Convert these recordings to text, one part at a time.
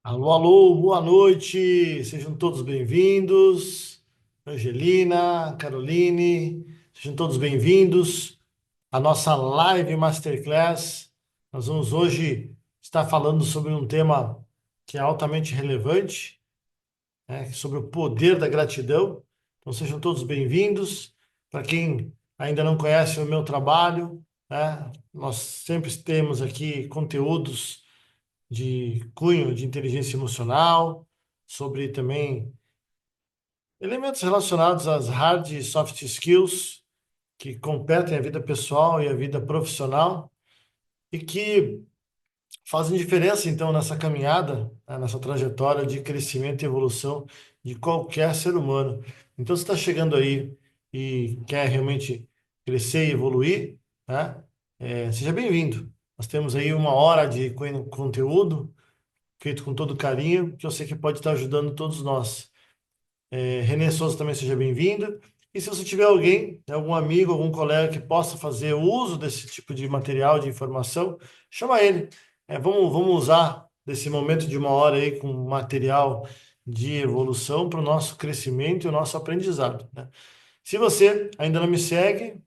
Alô, alô, boa noite, sejam todos bem-vindos. Angelina, Caroline, sejam todos bem-vindos à nossa live Masterclass. Nós vamos hoje estar falando sobre um tema que é altamente relevante, né, sobre o poder da gratidão. Então, sejam todos bem-vindos. Para quem ainda não conhece o meu trabalho, né, nós sempre temos aqui conteúdos de cunho de inteligência emocional, sobre também elementos relacionados às hard e soft skills que competem a vida pessoal e a vida profissional e que fazem diferença, então, nessa caminhada, né, nessa trajetória de crescimento e evolução de qualquer ser humano. Então, se está chegando aí e quer realmente crescer e evoluir, né, seja bem-vindo. Nós temos aí uma hora de conteúdo feito com todo carinho, que eu sei que pode estar ajudando todos nós. Renê Souza também seja bem-vindo. E se você tiver alguém, né, algum amigo, algum colega que possa fazer uso desse tipo de material, de informação, chama ele. Vamos usar desse momento de uma hora aí com material de evolução para o nosso crescimento e o nosso aprendizado, né? Se você ainda não me segue,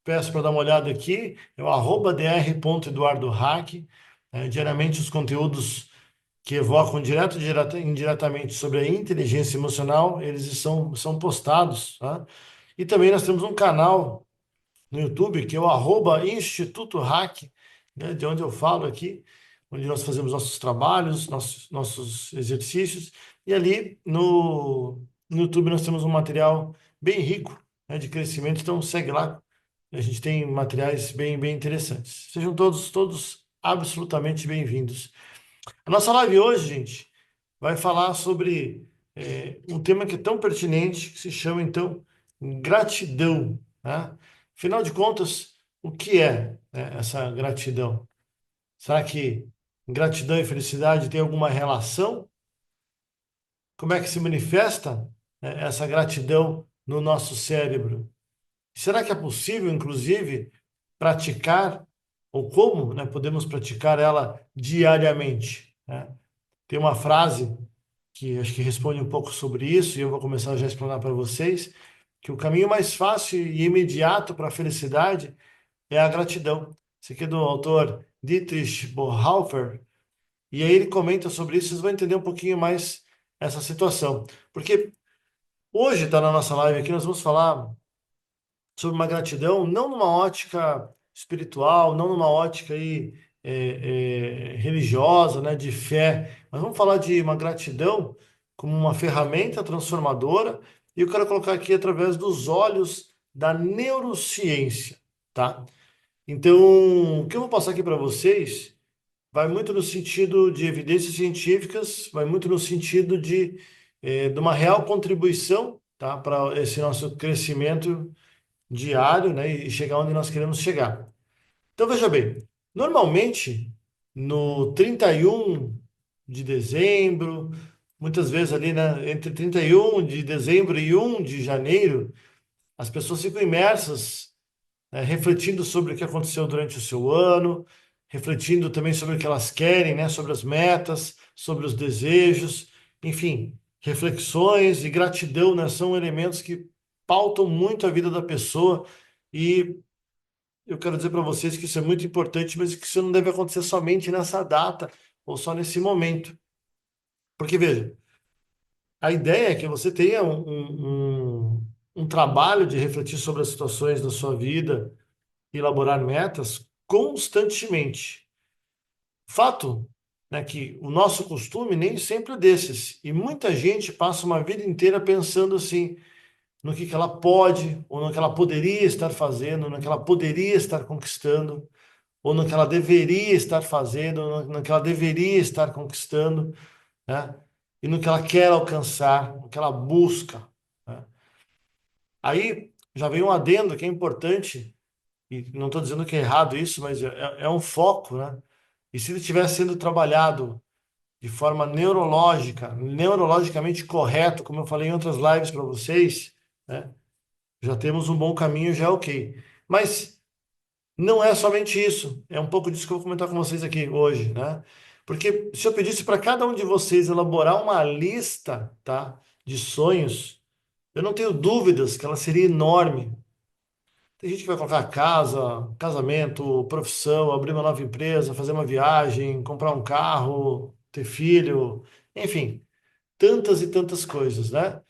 peço para dar uma olhada aqui, é o @dr.eduardohack. Diariamente os conteúdos que evocam direto e indiretamente sobre a inteligência emocional, eles são postados, tá? E também nós temos um canal no YouTube, que é o Instituto Hack, né, de onde eu falo aqui, onde nós fazemos nossos trabalhos, nossos exercícios, e ali no YouTube nós temos um material bem rico, né, de crescimento, então segue lá, a gente tem materiais bem interessantes. Sejam todos absolutamente bem-vindos. A nossa live hoje, gente, vai falar sobre um tema que é tão pertinente, que se chama, então, gratidão, né? Afinal de contas, o que é, né, essa gratidão? Será que gratidão e felicidade têm alguma relação? Como é que se manifesta, né, essa gratidão no nosso cérebro? Será que é possível, inclusive, praticar, ou como, né, podemos praticar ela diariamente, né? Tem uma frase que acho que responde um pouco sobre isso, e eu vou começar já a explanar para vocês, que o caminho mais fácil e imediato para a felicidade é a gratidão. Isso aqui é do autor Dietrich Bonhoeffer, e aí ele comenta sobre isso, vocês vão entender um pouquinho mais essa situação. Porque hoje está na nossa live aqui, nós vamos falar sobre uma gratidão, não numa ótica espiritual, não numa ótica aí, religiosa, né, de fé, mas vamos falar de uma gratidão como uma ferramenta transformadora, e eu quero colocar aqui através dos olhos da neurociência, tá? Então, o que eu vou passar aqui para vocês vai muito no sentido de evidências científicas, vai muito no sentido de uma real contribuição, tá, para esse nosso crescimento diário, né, e chegar onde nós queremos chegar. Então, veja bem, normalmente no 31 de dezembro, muitas vezes ali, né, entre 31 de dezembro e 1 de janeiro, as pessoas ficam imersas, né, refletindo sobre o que aconteceu durante o seu ano, refletindo também sobre o que elas querem, né, sobre as metas, sobre os desejos, enfim, reflexões e gratidão, né, são elementos que pautam muito a vida da pessoa e eu quero dizer para vocês que isso é muito importante, mas que isso não deve acontecer somente nessa data ou só nesse momento. Porque, veja, a ideia é que você tenha um trabalho de refletir sobre as situações da sua vida e elaborar metas constantemente. Fato, né, que o nosso costume nem sempre é desses. E muita gente passa uma vida inteira pensando assim, no que ela pode, ou no que ela poderia estar fazendo, no que ela poderia estar conquistando, ou no que ela deveria estar fazendo, ou no que ela deveria estar conquistando, né? E no que ela quer alcançar, no que ela busca, né? Aí já vem um adendo que é importante, e não estou dizendo que é errado isso, mas é um foco, né? E se ele estiver sendo trabalhado de forma neurológica, neurologicamente correto, como eu falei em outras lives para vocês, né? Já temos um bom caminho, já é ok. Mas não é somente isso, é um pouco disso que eu vou comentar com vocês aqui hoje, né? Porque se eu pedisse para cada um de vocês elaborar uma lista, tá, de sonhos, eu não tenho dúvidas que ela seria enorme. Tem gente que vai colocar casa, casamento, profissão, abrir uma nova empresa, fazer uma viagem, comprar um carro, ter filho, enfim, tantas e tantas coisas, né?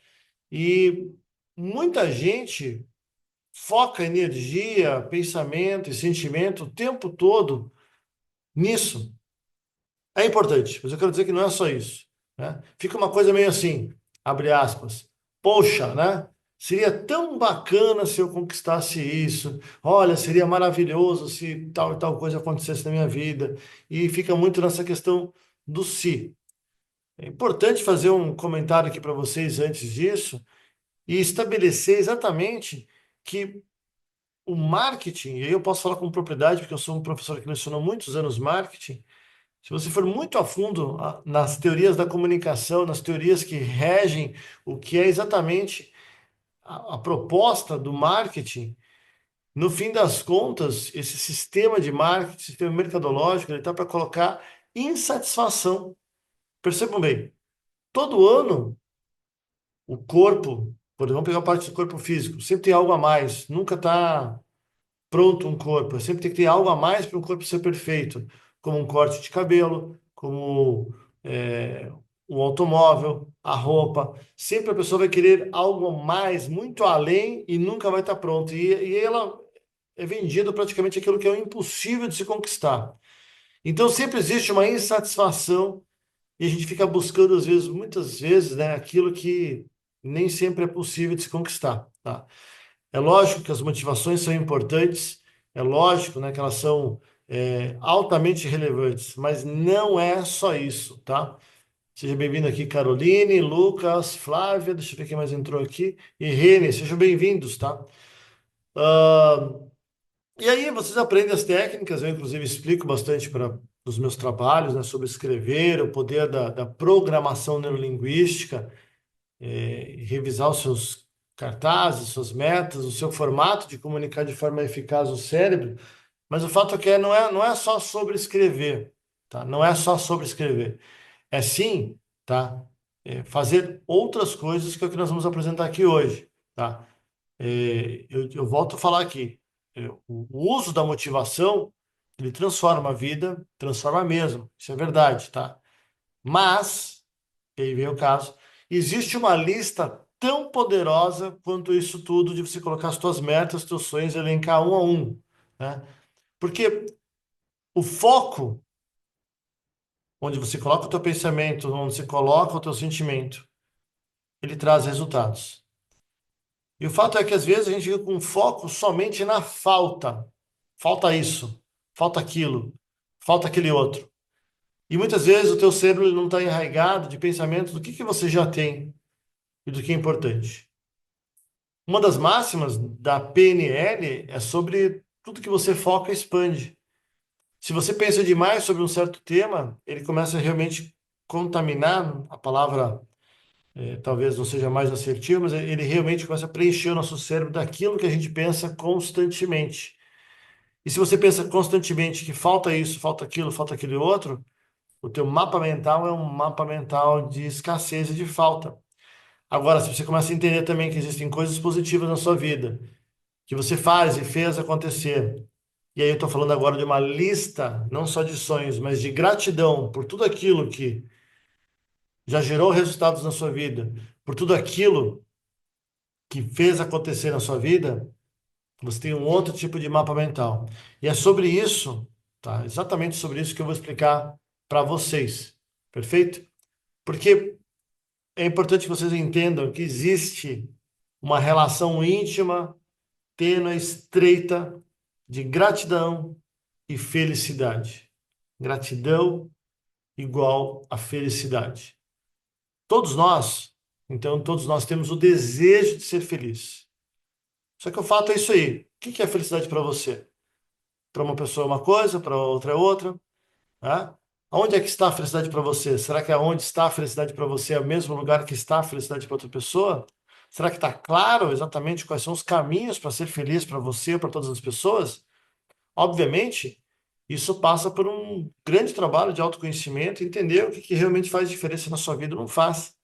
E muita gente foca energia, pensamento e sentimento o tempo todo nisso. É importante, mas eu quero dizer que não é só isso, né? Fica uma coisa meio assim, abre aspas. Poxa, né? Seria tão bacana se eu conquistasse isso. Olha, seria maravilhoso se tal e tal coisa acontecesse na minha vida. E fica muito nessa questão do se. É importante fazer um comentário aqui para vocês antes disso e estabelecer exatamente que o marketing, e aí eu posso falar com propriedade, porque eu sou um professor que lecionou muitos anos marketing. Se você for muito a fundo nas teorias da comunicação, nas teorias que regem o que é exatamente a proposta do marketing, no fim das contas, esse sistema de marketing, sistema mercadológico, ele está para colocar insatisfação. Percebam bem, todo ano o corpo, por exemplo, vamos pegar a parte do corpo físico, sempre tem algo a mais, nunca está pronto um corpo. Sempre tem que ter algo a mais para um corpo ser perfeito, como um corte de cabelo, como é, um automóvel, a roupa. Sempre a pessoa vai querer algo a mais, muito além, e nunca vai estar pronto. E ela é vendido praticamente aquilo que é o impossível de se conquistar. Então sempre existe uma insatisfação e a gente fica buscando, às vezes, muitas vezes, né, aquilo que nem sempre é possível de se conquistar, tá? É lógico que as motivações são importantes, é lógico, né, que elas são altamente relevantes, mas não é só isso, tá? Seja bem-vindo aqui, Caroline, Lucas, Flávia, deixa eu ver quem mais entrou aqui, e Rene, sejam bem-vindos, tá? Ah, e aí vocês aprendem as técnicas, eu inclusive explico bastante para os meus trabalhos, né, sobre escrever, o poder da programação neurolinguística, revisar os seus cartazes, suas metas, o seu formato de comunicar de forma eficaz o cérebro, mas o fato é que não é só sobre escrever, tá? Não é só sobre escrever. É sim, tá? Fazer outras coisas que é o que nós vamos apresentar aqui hoje, tá? Eu volto a falar aqui. O uso da motivação, ele transforma a vida, transforma mesmo. Isso é verdade, tá? Mas e aí vem o caso. Existe uma lista tão poderosa quanto isso tudo de você colocar as tuas metas, os teus sonhos, elencar um a um, né? Porque o foco, onde você coloca o teu pensamento, onde você coloca o teu sentimento, ele traz resultados. E o fato é que às vezes a gente fica com foco somente na falta. Falta isso, falta aquilo, falta aquele outro. E muitas vezes o teu cérebro ele não está enraizado de pensamentos do que você já tem e do que é importante. Uma das máximas da PNL é sobre tudo que você foca expande. Se você pensa demais sobre um certo tema, ele começa a realmente contaminar, a palavra talvez não seja mais assertiva, mas ele realmente começa a preencher o nosso cérebro daquilo que a gente pensa constantemente. E se você pensa constantemente que falta isso, falta aquilo, falta aquele outro, o teu mapa mental é um mapa mental de escassez e de falta. Agora, se você começa a entender também que existem coisas positivas na sua vida, que você faz e fez acontecer. E aí eu estou falando agora de uma lista, não só de sonhos, mas de gratidão por tudo aquilo que já gerou resultados na sua vida, por tudo aquilo que fez acontecer na sua vida, você tem um outro tipo de mapa mental. E é sobre isso, tá? Exatamente sobre isso que eu vou explicar para vocês. Perfeito? Porque é importante que vocês entendam que existe uma relação íntima, tênue, estreita de gratidão e felicidade. Gratidão igual a felicidade. Todos nós, então, todos nós temos o desejo de ser feliz. Só que o fato é isso aí. O que é felicidade para você? Para uma pessoa é uma coisa, para outra é outra. Né? Onde é que está a felicidade para você? Será que onde está a felicidade para você é o mesmo lugar que está a felicidade para outra pessoa? Será que está claro exatamente quais são os caminhos para ser feliz para você ou para todas as pessoas? Obviamente Isso passa por um grande trabalho de autoconhecimento, entender o que, que realmente faz diferença na sua vida ou não faz.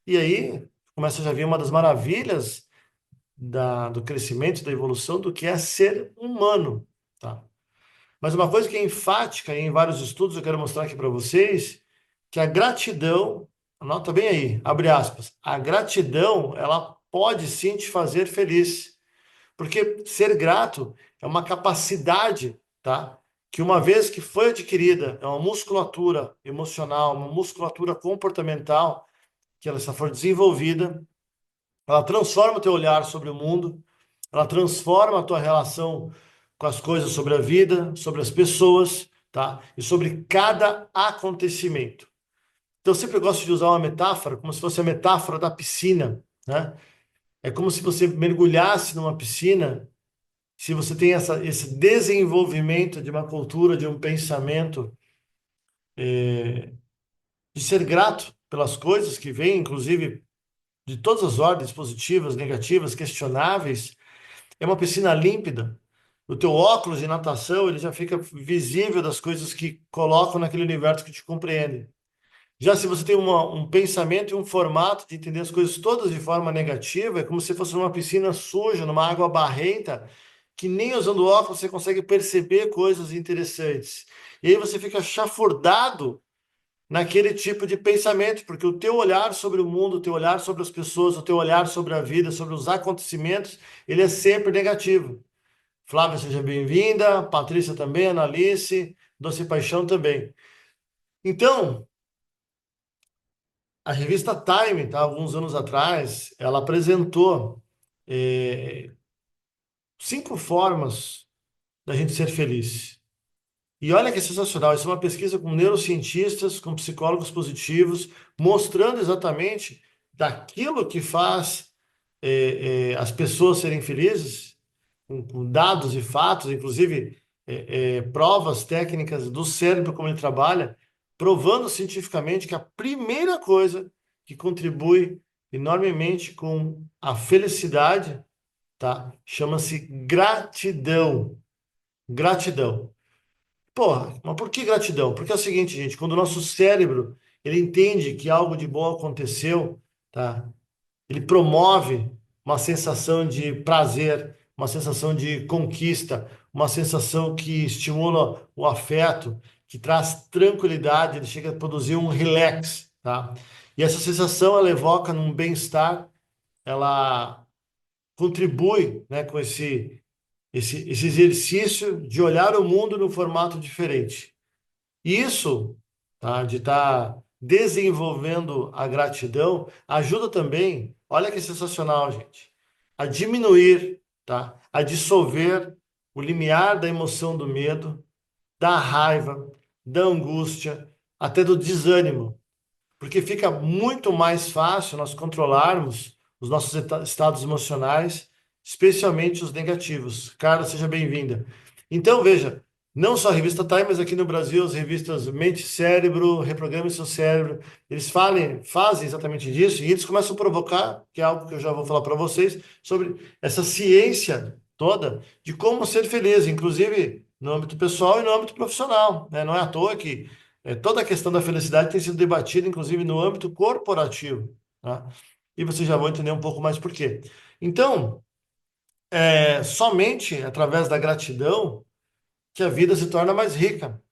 E aí começa já a ver uma das maravilhas do crescimento, da evolução, do que é ser humano, tá? Mas uma coisa que é enfática em vários estudos, eu quero mostrar aqui para vocês, que a gratidão, anota bem aí, abre aspas, a gratidão, ela pode sim te fazer feliz. Porque ser grato é uma capacidade, tá? Que uma vez que foi adquirida, é uma musculatura emocional, uma musculatura comportamental, que ela, se ela for desenvolvida, ela transforma o teu olhar sobre o mundo, ela transforma a tua relação com as coisas, sobre a vida, sobre as pessoas, tá? E sobre cada acontecimento. Então, eu sempre gosto de usar uma metáfora, como se fosse a metáfora da piscina, né? É como se você mergulhasse numa piscina, se você tem esse desenvolvimento de uma cultura, de um pensamento, de ser grato pelas coisas que vêm, inclusive de todas as ordens, positivas, negativas, questionáveis, é uma piscina límpida. O teu óculos de natação, ele já fica visível das coisas que colocam naquele universo que te compreende. Já se você tem um pensamento e um formato de entender as coisas todas de forma negativa, é como se fosse numa piscina suja, numa água barrenta, que nem usando óculos você consegue perceber coisas interessantes. E aí você fica chafurdado naquele tipo de pensamento, porque o teu olhar sobre o mundo, o teu olhar sobre as pessoas, o teu olhar sobre a vida, sobre os acontecimentos, ele é sempre negativo. Flávia, seja bem-vinda, Patrícia também, Analice, Doce Paixão também. Então, a revista Time, tá, alguns anos atrás, ela apresentou 5 formas da gente ser feliz. E olha que sensacional, isso é uma pesquisa com neurocientistas, com psicólogos positivos, mostrando exatamente daquilo que faz as pessoas serem felizes, com dados e fatos, inclusive provas técnicas do cérebro, como ele trabalha, provando cientificamente que a primeira coisa que contribui enormemente com a felicidade, tá? Chama-se gratidão. Gratidão. Porra, mas por que gratidão? Porque é o seguinte, gente, quando o nosso cérebro ele entende que algo de bom aconteceu, tá? Ele promove uma sensação de prazer, uma sensação de conquista, uma sensação que estimula o afeto, que traz tranquilidade, ele chega a produzir um relax, tá? E essa sensação ela evoca num bem-estar, ela contribui, né, com esse exercício de olhar o mundo num formato diferente. Isso, tá, de estar desenvolvendo a gratidão, ajuda também, olha que sensacional, gente, a diminuir, tá, a dissolver o limiar da emoção do medo, da raiva, da angústia, até do desânimo. Porque fica muito mais fácil nós controlarmos os nossos estados emocionais, especialmente os negativos. Carla, seja bem-vinda. Então, veja, não só a revista Time, mas aqui no Brasil, as revistas Mente e Cérebro, Reprograme Seu Cérebro, eles fazem exatamente disso e eles começam a provocar, que é algo que eu já vou falar para vocês, sobre essa ciência toda de como ser feliz, inclusive no âmbito pessoal e no âmbito profissional, né? Não é à toa que toda a questão da felicidade tem sido debatida, inclusive no âmbito corporativo, tá? E vocês já vão entender um pouco mais por quê. Então, somente através da gratidão que a vida se torna mais rica.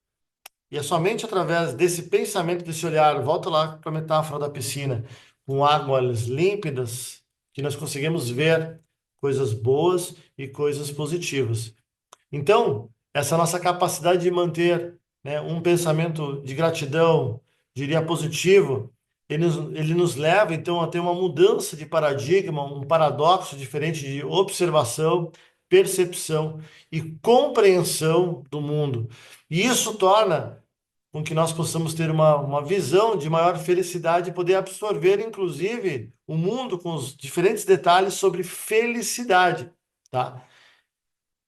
E é somente através desse pensamento, desse olhar, volta lá para a metáfora da piscina, com águas límpidas, que nós conseguimos ver coisas boas e coisas positivas. Então, essa nossa capacidade de manter, né, um pensamento de gratidão, diria positivo, ele nos leva, então, a ter uma mudança de paradigma, um paradoxo diferente de observação, percepção e compreensão do mundo. E isso torna com que nós possamos ter uma visão de maior felicidade e poder absorver, inclusive, o mundo com os diferentes detalhes sobre felicidade, tá?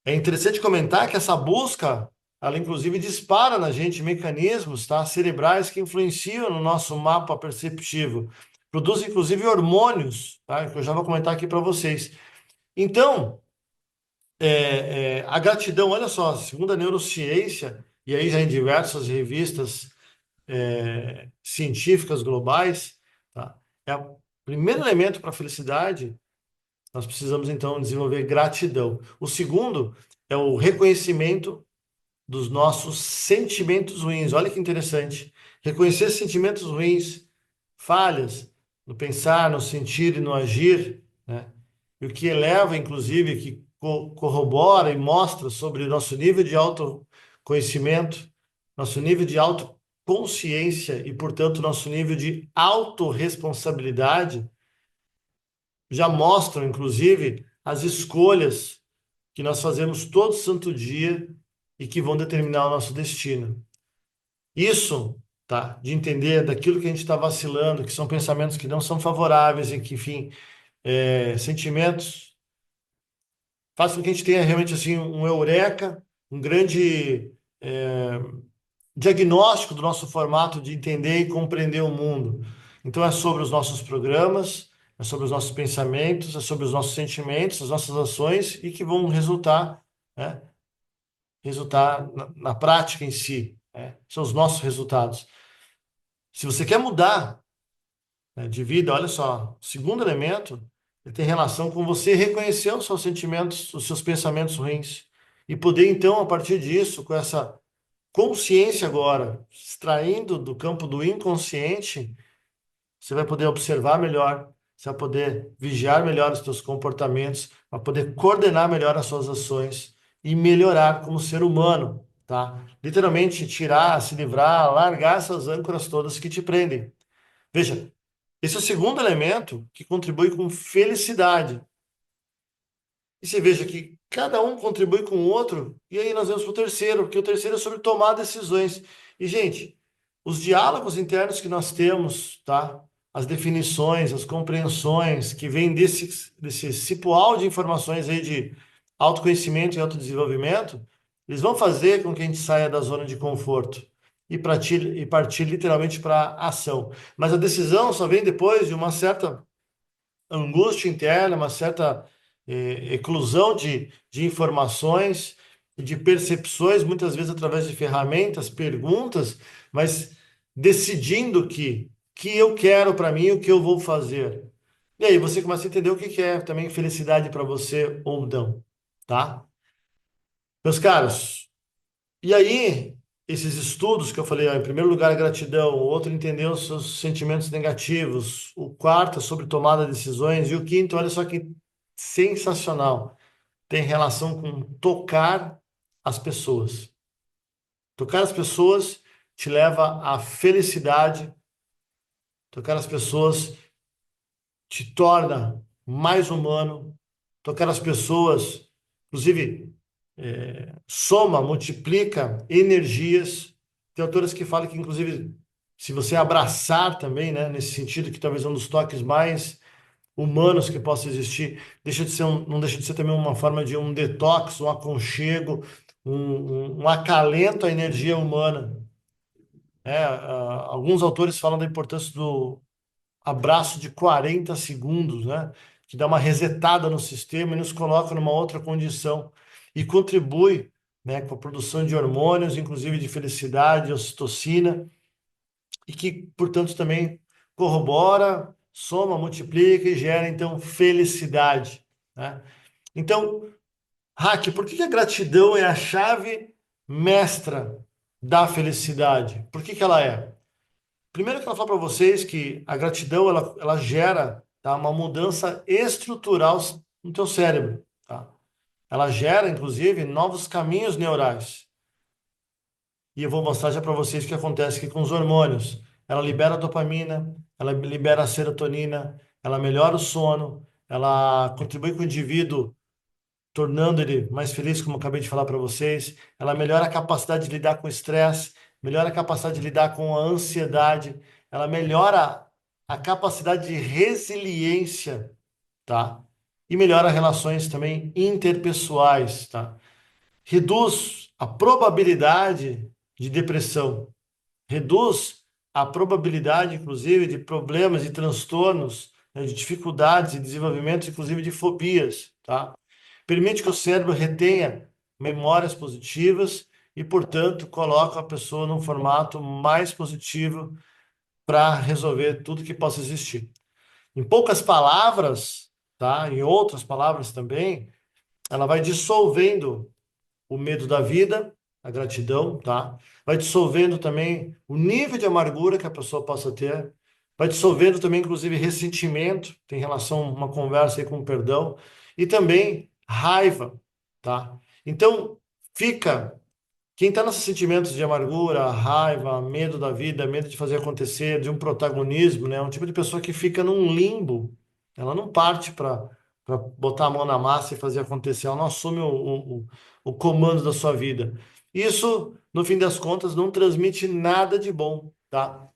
É interessante comentar que essa busca, ela inclusive dispara na gente mecanismos, tá, cerebrais que influenciam no nosso mapa perceptivo. Produz inclusive hormônios, tá, que eu já vou comentar aqui para vocês. Então, a gratidão, olha só, segundo a neurociência, e aí já em diversas revistas científicas globais, tá? O primeiro elemento para a felicidade, nós precisamos então desenvolver gratidão. O segundo é o reconhecimento dos nossos sentimentos ruins. Olha que interessante. Reconhecer sentimentos ruins, falhas no pensar, no sentir e no agir, né? E o que eleva, inclusive, que corrobora e mostra sobre o nosso nível de autoconhecimento, nosso nível de autoconsciência e, portanto, nosso nível de autorresponsabilidade, já mostram, inclusive, as escolhas que nós fazemos todo santo dia e que vão determinar o nosso destino. Isso, tá? De entender daquilo que a gente está vacilando, que são pensamentos que não são favoráveis e que, enfim, sentimentos, faz com que a gente tenha realmente assim um eureka, um grande diagnóstico do nosso formato de entender e compreender o mundo. Então é sobre os nossos programas, é sobre os nossos pensamentos, é sobre os nossos sentimentos, as nossas ações e que vão resultar, né, resultar na prática em si, né? São os nossos resultados. Se você quer mudar, né, de vida, olha só, o segundo elemento, ele tem relação com você reconhecer os seus sentimentos, os seus pensamentos ruins e poder então, a partir disso, com essa consciência agora, extraindo do campo do inconsciente, você vai poder observar melhor, você vai poder vigiar melhor os seus comportamentos, vai poder coordenar melhor as suas ações e melhorar como ser humano, tá? Literalmente tirar, se livrar, largar essas âncoras todas que te prendem. Veja, esse é o segundo elemento que contribui com felicidade. E você veja que cada um contribui com o outro, e aí nós vamos para o terceiro, porque o terceiro é sobre tomar decisões. E, gente, os diálogos internos que nós temos, tá? As definições, as compreensões que vêm desse cipoal de informações aí de autoconhecimento e autodesenvolvimento, eles vão fazer com que a gente saia da zona de conforto e partir literalmente para a ação. Mas a decisão só vem depois de uma certa angústia interna, uma certa eclusão de informações e de percepções, muitas vezes através de ferramentas, perguntas, mas decidindo que eu quero para mim, o que eu vou fazer. E aí você começa a entender o que que é também felicidade para você ou não, tá? Meus caros, e aí, esses estudos que eu falei, ó, em primeiro lugar, a gratidão, o outro, entender os seus sentimentos negativos, o quarto, é sobre tomada de decisões, e o quinto, olha só que sensacional, tem relação com tocar as pessoas. Tocar as pessoas te leva à felicidade, tocar as pessoas te torna mais humano, tocar as pessoas, inclusive, soma, multiplica energias. Tem autores que falam que, inclusive, se você abraçar também, né, nesse sentido, que talvez é um dos toques mais humanos que possa existir, não deixa de ser também uma forma de um detox, um aconchego, um acalento à energia humana. Alguns autores falam da importância do abraço de 40 segundos, né? Que dá uma resetada no sistema e nos coloca numa outra condição e contribui, né, com a produção de hormônios, inclusive de felicidade, ocitocina, e que, portanto, também corrobora, soma, multiplica e gera, então, felicidade, né? Então, Hack, por que que a gratidão é a chave mestra da felicidade? Por que que ela é? Primeiro, eu quero falar para vocês que a gratidão ela gera, tá, uma mudança estrutural no teu cérebro, tá? Ela gera, inclusive, novos caminhos neurais. E eu vou mostrar já para vocês o que acontece aqui com os hormônios. Ela libera a dopamina, ela libera a serotonina, ela melhora o sono, ela contribui com o indivíduo, tornando ele mais feliz, como eu acabei de falar para vocês. Ela melhora a capacidade de lidar com o estresse, melhora a capacidade de lidar com a ansiedade, ela melhora a capacidade de resiliência, tá? E melhora relações também interpessoais, tá? Reduz a probabilidade de depressão, reduz a probabilidade, inclusive, de problemas e transtornos, né, de dificuldades e desenvolvimento, inclusive, de fobias, tá? Permite que o cérebro retenha memórias positivas e, portanto, coloca a pessoa num formato mais positivo para resolver tudo que possa existir. Em poucas palavras, tá? Em outras palavras também, ela vai dissolvendo o medo da vida, a gratidão, tá? Vai dissolvendo também o nível de amargura que a pessoa possa ter, vai dissolvendo também, inclusive, ressentimento, tem relação, uma conversa aí com o perdão, e também raiva, tá? Então, fica quem está nesses sentimentos de amargura, raiva, medo da vida, medo de fazer acontecer, de um protagonismo, né? É um tipo de pessoa que fica num limbo. Ela não parte para botar a mão na massa e fazer acontecer. Ela não assume o comando da sua vida. Isso, no fim das contas, não transmite nada de bom, tá?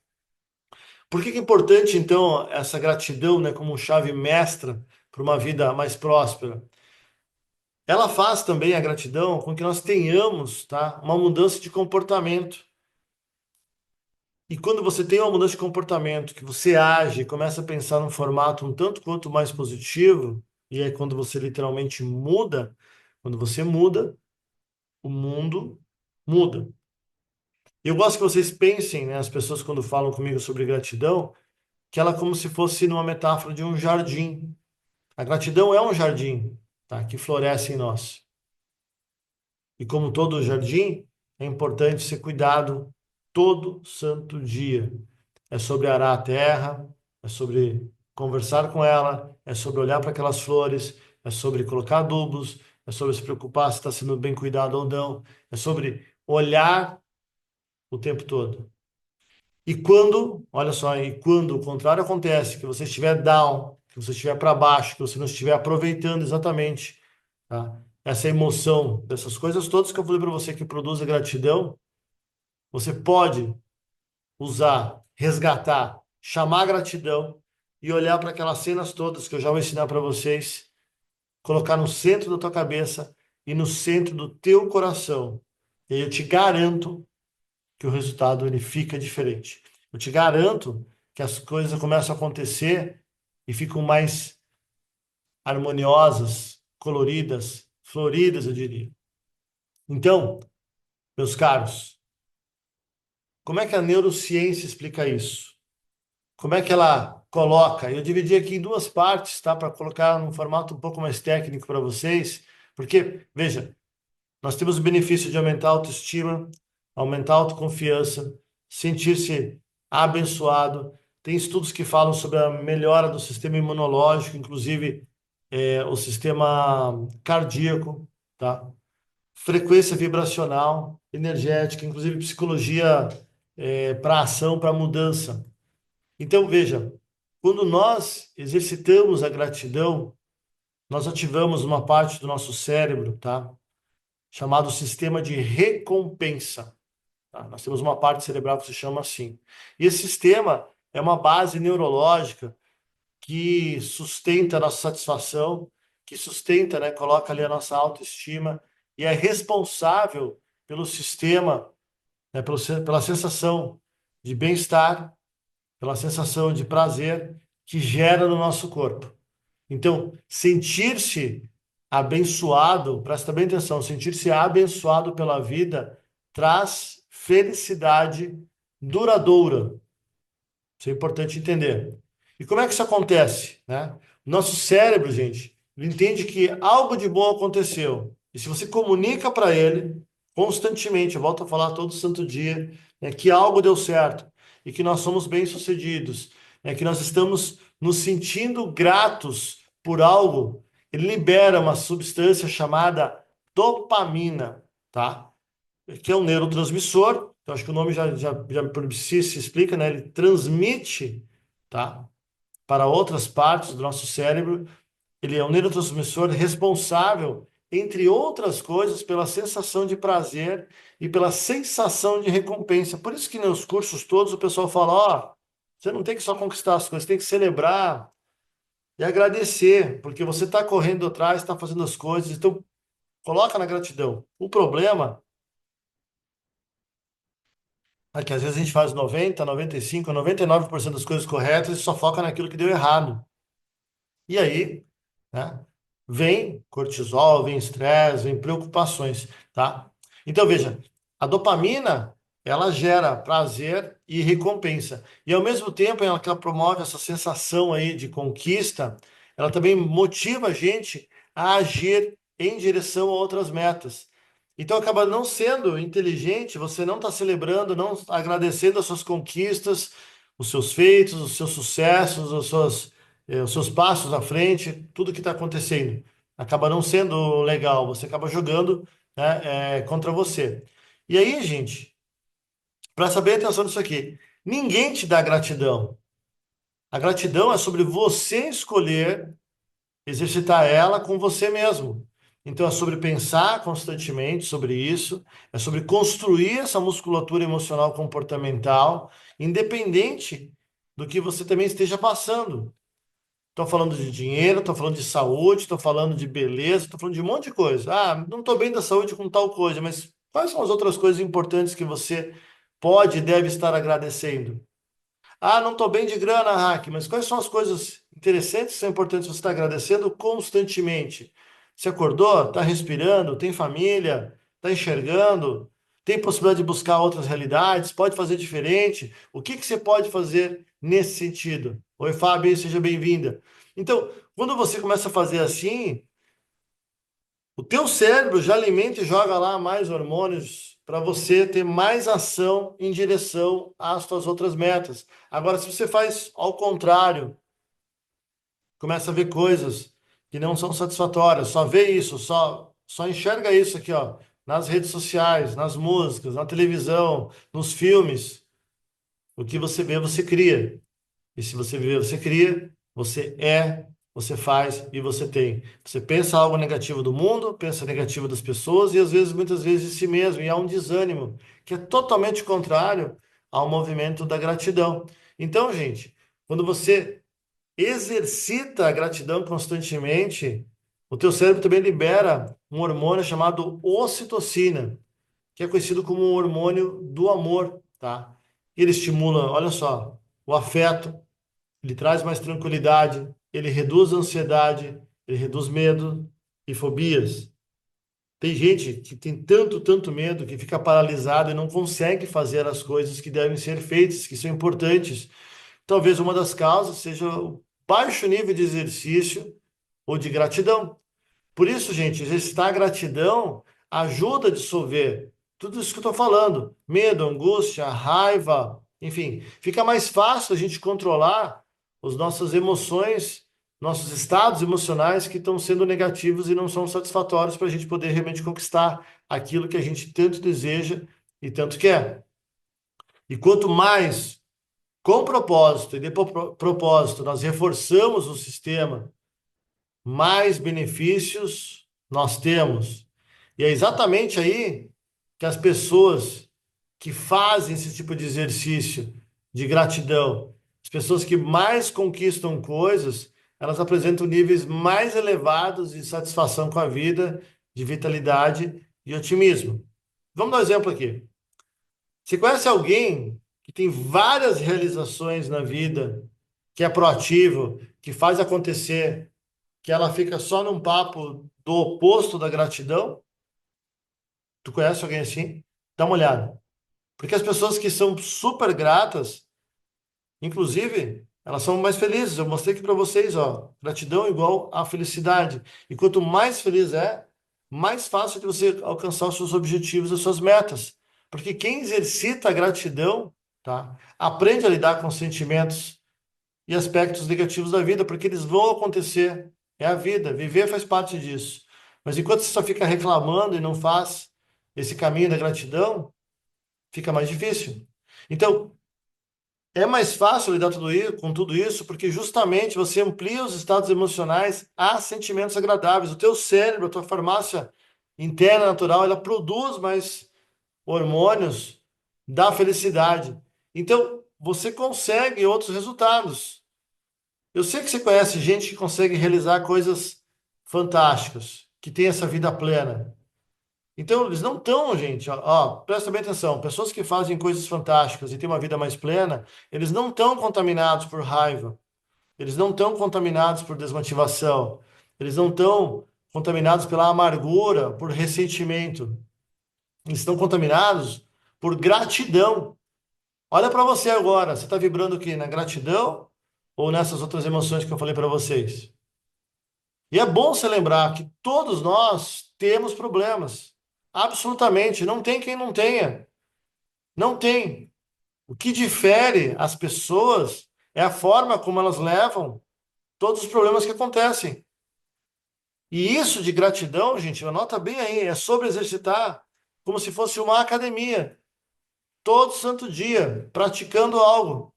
Por que que é importante, então, essa gratidão, né, como chave mestra para uma vida mais próspera? Ela faz também a gratidão com que nós tenhamos, tá, uma mudança de comportamento. E quando você tem uma mudança de comportamento, que você age, começa a pensar num formato um tanto quanto mais positivo, e é quando você literalmente muda, quando você muda, o mundo muda. Eu gosto que vocês pensem, né, as pessoas quando falam comigo sobre gratidão, que ela é como se fosse numa metáfora de um jardim. A gratidão é um jardim, tá, que floresce em nós. E como todo jardim, é importante ser cuidado todo santo dia. É sobre arar a terra, é sobre conversar com ela, é sobre olhar para aquelas flores, é sobre colocar adubos, é sobre se preocupar se está sendo bem cuidado ou não, é sobre olhar o tempo todo. E quando, olha só, e quando o contrário acontece, que você estiver down, que você estiver para baixo, que você não estiver aproveitando exatamente, tá, essa emoção dessas coisas todas que eu falei para você que produz a gratidão, você pode usar, resgatar, chamar a gratidão e olhar para aquelas cenas todas que eu já vou ensinar para vocês, colocar no centro da tua cabeça e no centro do teu coração. E aí eu te garanto que o resultado ele fica diferente. Eu te garanto que as coisas começam a acontecer e ficam mais harmoniosas, coloridas, floridas, eu diria. Então, meus caros, como é que a neurociência explica isso? Como é que ela coloca? Eu dividi aqui em duas partes, tá? Para colocar num formato um pouco mais técnico para vocês, porque, veja, nós temos o benefício de aumentar a autoestima, aumentar a autoconfiança, sentir-se abençoado. Tem estudos que falam sobre a melhora do sistema imunológico, inclusive o sistema cardíaco, tá? Frequência vibracional, energética, inclusive psicologia para ação, para mudança. Então, veja, quando nós exercitamos a gratidão, nós ativamos uma parte do nosso cérebro, tá? Chamado sistema de recompensa. Tá? Nós temos uma parte cerebral que se chama assim. E esse sistema é uma base neurológica que sustenta a nossa satisfação, que sustenta, né, coloca ali a nossa autoestima e é responsável pelo sistema, né, pela sensação de bem-estar, pela sensação de prazer que gera no nosso corpo. Então, sentir-se abençoado, presta bem atenção, sentir-se abençoado pela vida traz felicidade duradoura. Isso é importante entender. E como é que isso acontece, né? Nosso cérebro, gente, ele entende que algo de bom aconteceu. E se você comunica para ele constantemente, eu volto a falar todo santo dia, né, que algo deu certo e que nós somos bem-sucedidos, né, que nós estamos nos sentindo gratos por algo, ele libera uma substância chamada dopamina, tá? Que é um neurotransmissor, então acho que o nome já por si se explica, né? Ele transmite, tá, para outras partes do nosso cérebro. Ele é um neurotransmissor responsável, entre outras coisas, pela sensação de prazer e pela sensação de recompensa. Por isso que nos cursos todos o pessoal fala, ó, você não tem que só conquistar as coisas, tem que celebrar e agradecer, porque você está correndo atrás, está fazendo as coisas, então coloca na gratidão. O problema é que às vezes a gente faz 90, 95, 99% das coisas corretas e só foca naquilo que deu errado. E aí, né, vem cortisol, vem estresse, vem preocupações, tá? Então, veja, A dopamina, ela gera prazer e recompensa. E ao mesmo tempo, ela que ela promove essa sensação aí de conquista, ela também motiva a gente a agir em direção a outras metas. Então acaba não sendo inteligente, você não está celebrando, não agradecendo as suas conquistas, os seus feitos, os seus sucessos, os seus passos à frente, tudo que está acontecendo. Acaba não sendo legal, você acaba jogando, né, contra você. E aí, gente, presta bem atenção nisso aqui. Ninguém te dá gratidão. A gratidão é sobre você escolher exercitar ela com você mesmo. Então, é sobre pensar constantemente sobre isso, é sobre construir essa musculatura emocional comportamental, independente do que você também esteja passando. Estou falando de dinheiro, estou falando de saúde, estou falando de beleza, estou falando de um monte de coisa. Ah, não estou bem da saúde com tal coisa, mas quais são as outras coisas importantes que você pode e deve estar agradecendo? Ah, não estou bem de grana, Hack, mas quais são as coisas interessantes que são importantes você estar agradecendo constantemente? Você acordou? Está respirando? Tem família? Está enxergando? Tem possibilidade de buscar outras realidades? Pode fazer diferente? O que que você pode fazer nesse sentido? Oi, Fábio, seja bem-vinda. Então, quando você começa a fazer assim, o teu cérebro já alimenta e joga lá mais hormônios para você ter mais ação em direção às suas outras metas. Agora, se você faz ao contrário, começa a ver coisas que não são satisfatórias, só vê isso, só enxerga isso aqui, ó, nas redes sociais, nas músicas, na televisão, nos filmes, o que você vê, você cria. E se você viver, você cria, você é, você faz e você tem. Você pensa algo negativo do mundo, pensa negativo das pessoas e às vezes, muitas vezes, de si mesmo. E há um desânimo que é totalmente contrário ao movimento da gratidão. Então, gente, quando você exercita a gratidão constantemente, o teu cérebro também libera um hormônio chamado ocitocina, que é conhecido como o hormônio do amor, tá? Ele estimula, olha só, o afeto, ele traz mais tranquilidade, ele reduz a ansiedade, ele reduz medo e fobias. Tem gente que tem tanto medo que fica paralisado e não consegue fazer as coisas que devem ser feitas, que são importantes. Talvez uma das causas seja o baixo nível de exercício ou de gratidão. Por isso, gente, exercitar a gratidão ajuda a dissolver tudo isso que eu estou falando. Medo, angústia, raiva, enfim, fica mais fácil a gente controlar as nossas emoções, nossos estados emocionais que estão sendo negativos e não são satisfatórios para a gente poder realmente conquistar aquilo que a gente tanto deseja e tanto quer. E quanto mais com propósito e de propósito nós reforçamos o sistema, mais benefícios nós temos. E é exatamente aí que as pessoas que fazem esse tipo de exercício de gratidão, as pessoas que mais conquistam coisas, elas apresentam níveis mais elevados de satisfação com a vida, de vitalidade e otimismo. Vamos dar um exemplo aqui. Você conhece alguém que tem várias realizações na vida, que é proativo, que faz acontecer, que ela fica só num papo do oposto da gratidão? Tu conhece alguém assim? Dá uma olhada. Porque as pessoas que são super gratas, inclusive, elas são mais felizes. Eu mostrei aqui para vocês, ó, gratidão igual a felicidade. E quanto mais feliz é, mais fácil de você alcançar os seus objetivos, as suas metas. Porque quem exercita a gratidão, tá, aprende a lidar com sentimentos e aspectos negativos da vida, porque eles vão acontecer. É a vida, viver faz parte disso. Mas enquanto você só fica reclamando e não faz esse caminho da gratidão, fica mais difícil. Então, é mais fácil lidar com tudo isso porque justamente você amplia os estados emocionais a sentimentos agradáveis. O teu cérebro, a tua farmácia interna natural, ela produz mais hormônios da felicidade. Então, você consegue outros resultados. Eu sei que você conhece gente que consegue realizar coisas fantásticas, que tem essa vida plena. Então, eles não estão, gente, presta bem atenção, pessoas que fazem coisas fantásticas e têm uma vida mais plena, eles não estão contaminados por raiva, eles não estão contaminados por desmotivação, eles não estão contaminados pela amargura, por ressentimento. Eles estão contaminados por gratidão. Olha para você agora, você está vibrando aqui na gratidão ou nessas outras emoções que eu falei para vocês? E é bom você lembrar que todos nós temos problemas. Absolutamente, não tem quem não tenha. Não tem. O que difere as pessoas é a forma como elas levam todos os problemas que acontecem. E isso de gratidão, gente, anota bem aí, é sobre exercitar como se fosse uma academia, todo santo dia, praticando algo.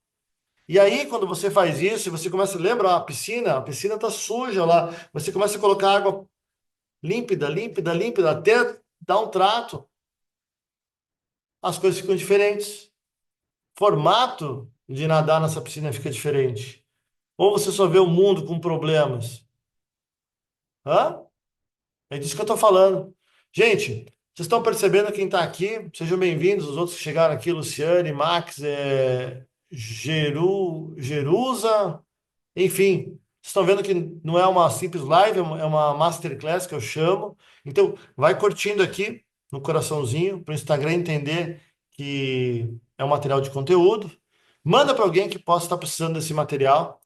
E aí, quando você faz isso, você começa, lembra a piscina tá suja lá, você começa a colocar água límpida, límpida, límpida, até dar um trato, as coisas ficam diferentes. Formato de nadar nessa piscina fica diferente. Ou você só vê o mundo com problemas. Hã? É disso que eu estou falando. Gente, vocês estão percebendo quem está aqui? Sejam bem-vindos, os outros que chegaram aqui, Luciane, Max, Jerusa, enfim. Vocês estão vendo que não é uma simples live, é uma masterclass que eu chamo. Então, vai curtindo aqui no coraçãozinho, para o Instagram entender que é um material de conteúdo. Manda para alguém que possa estar precisando desse material.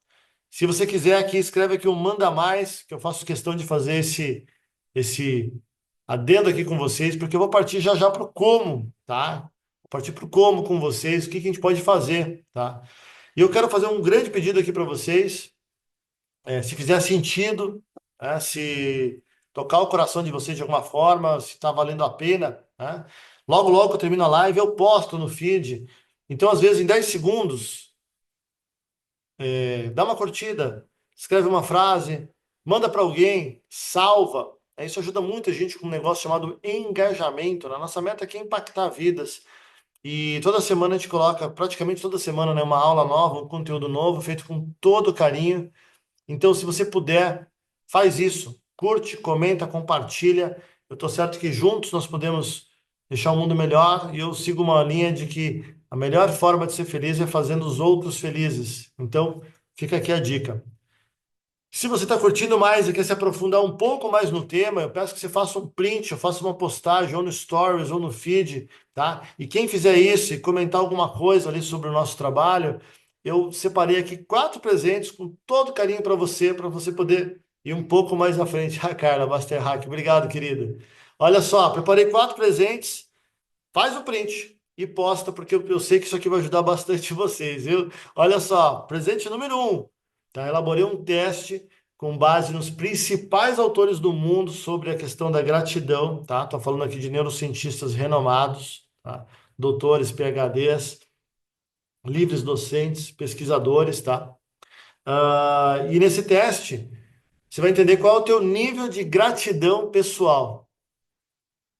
Se você quiser aqui, escreve aqui um manda mais, que eu faço questão de fazer esse adendo aqui com vocês, porque eu vou partir já já para o como, tá? Vou partir para o como com vocês, o que que a gente pode fazer, tá? E eu quero fazer um grande pedido aqui para vocês, se fizer sentido, se tocar o coração de vocês de alguma forma, se está valendo a pena, né? Logo, logo que eu termino a live, eu posto no feed. Então, às vezes, em 10 segundos, dá uma curtida, escreve uma frase, manda para alguém, salva. Isso ajuda muita gente com um negócio chamado engajamento, né? Nossa meta aqui é impactar vidas. E toda semana a gente coloca, praticamente toda semana, né, uma aula nova, um conteúdo novo, feito com todo carinho. Então, se você puder, faz isso. Curte, comenta, compartilha. Eu estou certo que juntos nós podemos deixar o mundo melhor. E eu sigo uma linha de que a melhor forma de ser feliz é fazendo os outros felizes. Então, fica aqui a dica. Se você está curtindo mais e quer se aprofundar um pouco mais no tema, eu peço que você faça um print, eu faça uma postagem, ou no Stories, ou no feed, tá? E quem fizer isso e comentar alguma coisa ali sobre o nosso trabalho, eu separei aqui 4 presentes com todo carinho para você poder ir um pouco mais à frente. Ah, Carla Basterhack, obrigado, querida. Olha só, preparei 4 presentes. Faz o print e posta, porque eu sei que isso aqui vai ajudar bastante vocês, viu? Olha só, presente número 1. Tá? Elaborei um teste com base nos principais autores do mundo sobre a questão da gratidão, tá? Tô falando aqui de neurocientistas renomados, tá? Doutores, PhDs, livres docentes, pesquisadores, tá? E nesse teste, você vai entender qual é o teu nível de gratidão pessoal.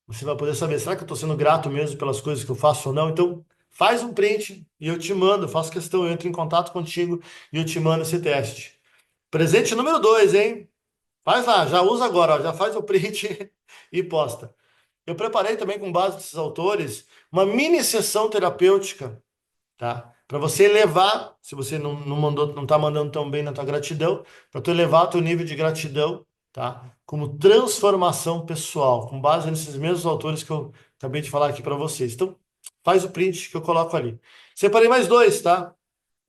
Você vai poder saber, será que eu estou sendo grato mesmo pelas coisas que eu faço ou não? Então, faz um print e eu te mando, faço questão, eu entro em contato contigo e eu te mando esse teste. Presente número 2, hein? Faz lá, já usa agora, ó, já faz o print e posta. Eu preparei também com base desses autores uma mini sessão terapêutica, tá? Para você elevar, se você não mandou, não está mandando tão bem na tua gratidão, para tu elevar o teu nível de gratidão, tá? Como transformação pessoal, com base nesses mesmos autores que eu acabei de falar aqui para vocês. Então, faz o print que eu coloco ali. Separei mais 2, tá?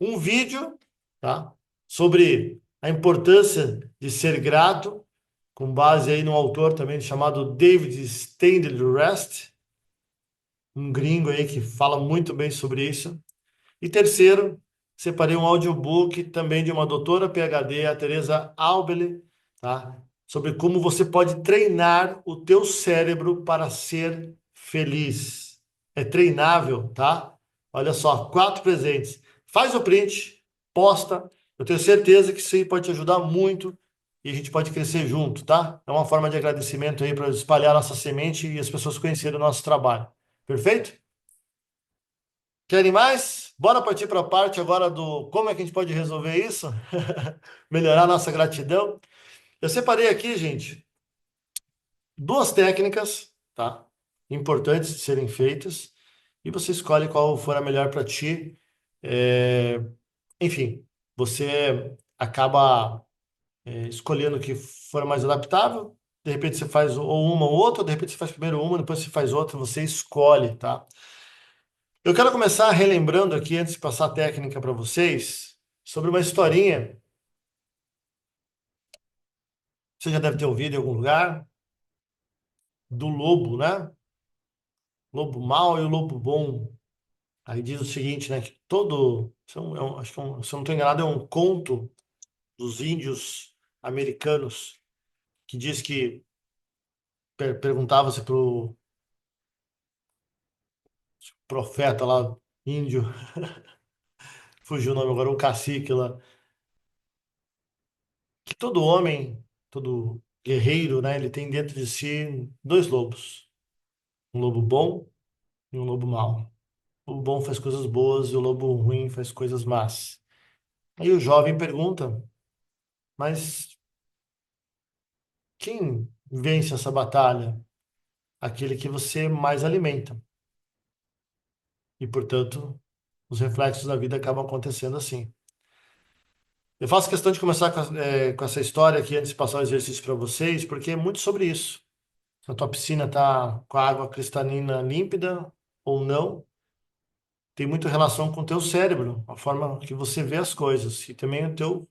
Um vídeo, tá? Sobre a importância de ser grato, com base aí no autor também chamado David Steindl-Rast, um gringo aí que fala muito bem sobre isso. E terceiro, separei um audiobook também de uma doutora PhD, a Teresa Albele, tá? Sobre como você pode treinar o teu cérebro para ser feliz. É treinável, tá? Olha só, 4 presentes. Faz o print, posta. Eu tenho certeza que isso aí pode te ajudar muito e a gente pode crescer junto, tá? É uma forma de agradecimento aí para espalhar nossa semente e as pessoas conhecerem o nosso trabalho. Perfeito? Querem mais? Bora partir para a parte agora do como é que a gente pode resolver isso? Melhorar nossa gratidão. Eu separei aqui, gente, 2 técnicas, tá? Importantes de serem feitas. E você escolhe qual for a melhor para ti. É, Enfim, você acaba escolhendo o que for mais adaptável. De repente você faz ou uma ou outra, ou de repente você faz primeiro uma, depois você faz outra, você escolhe, tá? Eu quero começar relembrando aqui, antes de passar a técnica para vocês, sobre uma historinha. Você já deve ter ouvido em algum lugar, do lobo, né? Lobo mau e o lobo bom. Aí diz o seguinte, né? Que todo. Acho que se eu não estou enganado, é um conto dos índios americanos que diz que perguntava-se para o profeta lá, índio, fugiu o nome agora, um cacique lá, que todo homem, todo guerreiro, né? Ele tem dentro de si dois lobos, um lobo bom e um lobo mau. O lobo bom faz coisas boas e o lobo ruim faz coisas más. Aí o jovem pergunta, mas quem vence essa batalha? Aquele que você mais alimenta. E, portanto, os reflexos da vida acabam acontecendo assim. Eu faço questão de começar com essa história aqui antes de passar o exercício para vocês, porque é muito sobre isso. Se a tua piscina está com a água cristalina límpida ou não, tem muito relação com o teu cérebro, a forma que você vê as coisas, e também o teu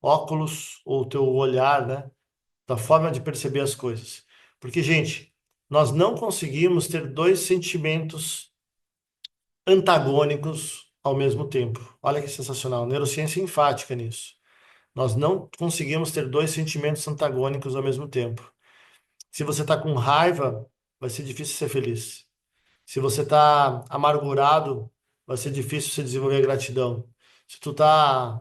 óculos ou o teu olhar, né? Da forma de perceber as coisas. Porque, gente, nós não conseguimos ter dois sentimentos antagônicos ao mesmo tempo. Olha que sensacional, neurociência enfática nisso. Nós não conseguimos ter dois sentimentos antagônicos ao mesmo tempo. Se você está com raiva, vai ser difícil ser feliz. Se você está amargurado, vai ser difícil você desenvolver gratidão. Se tu está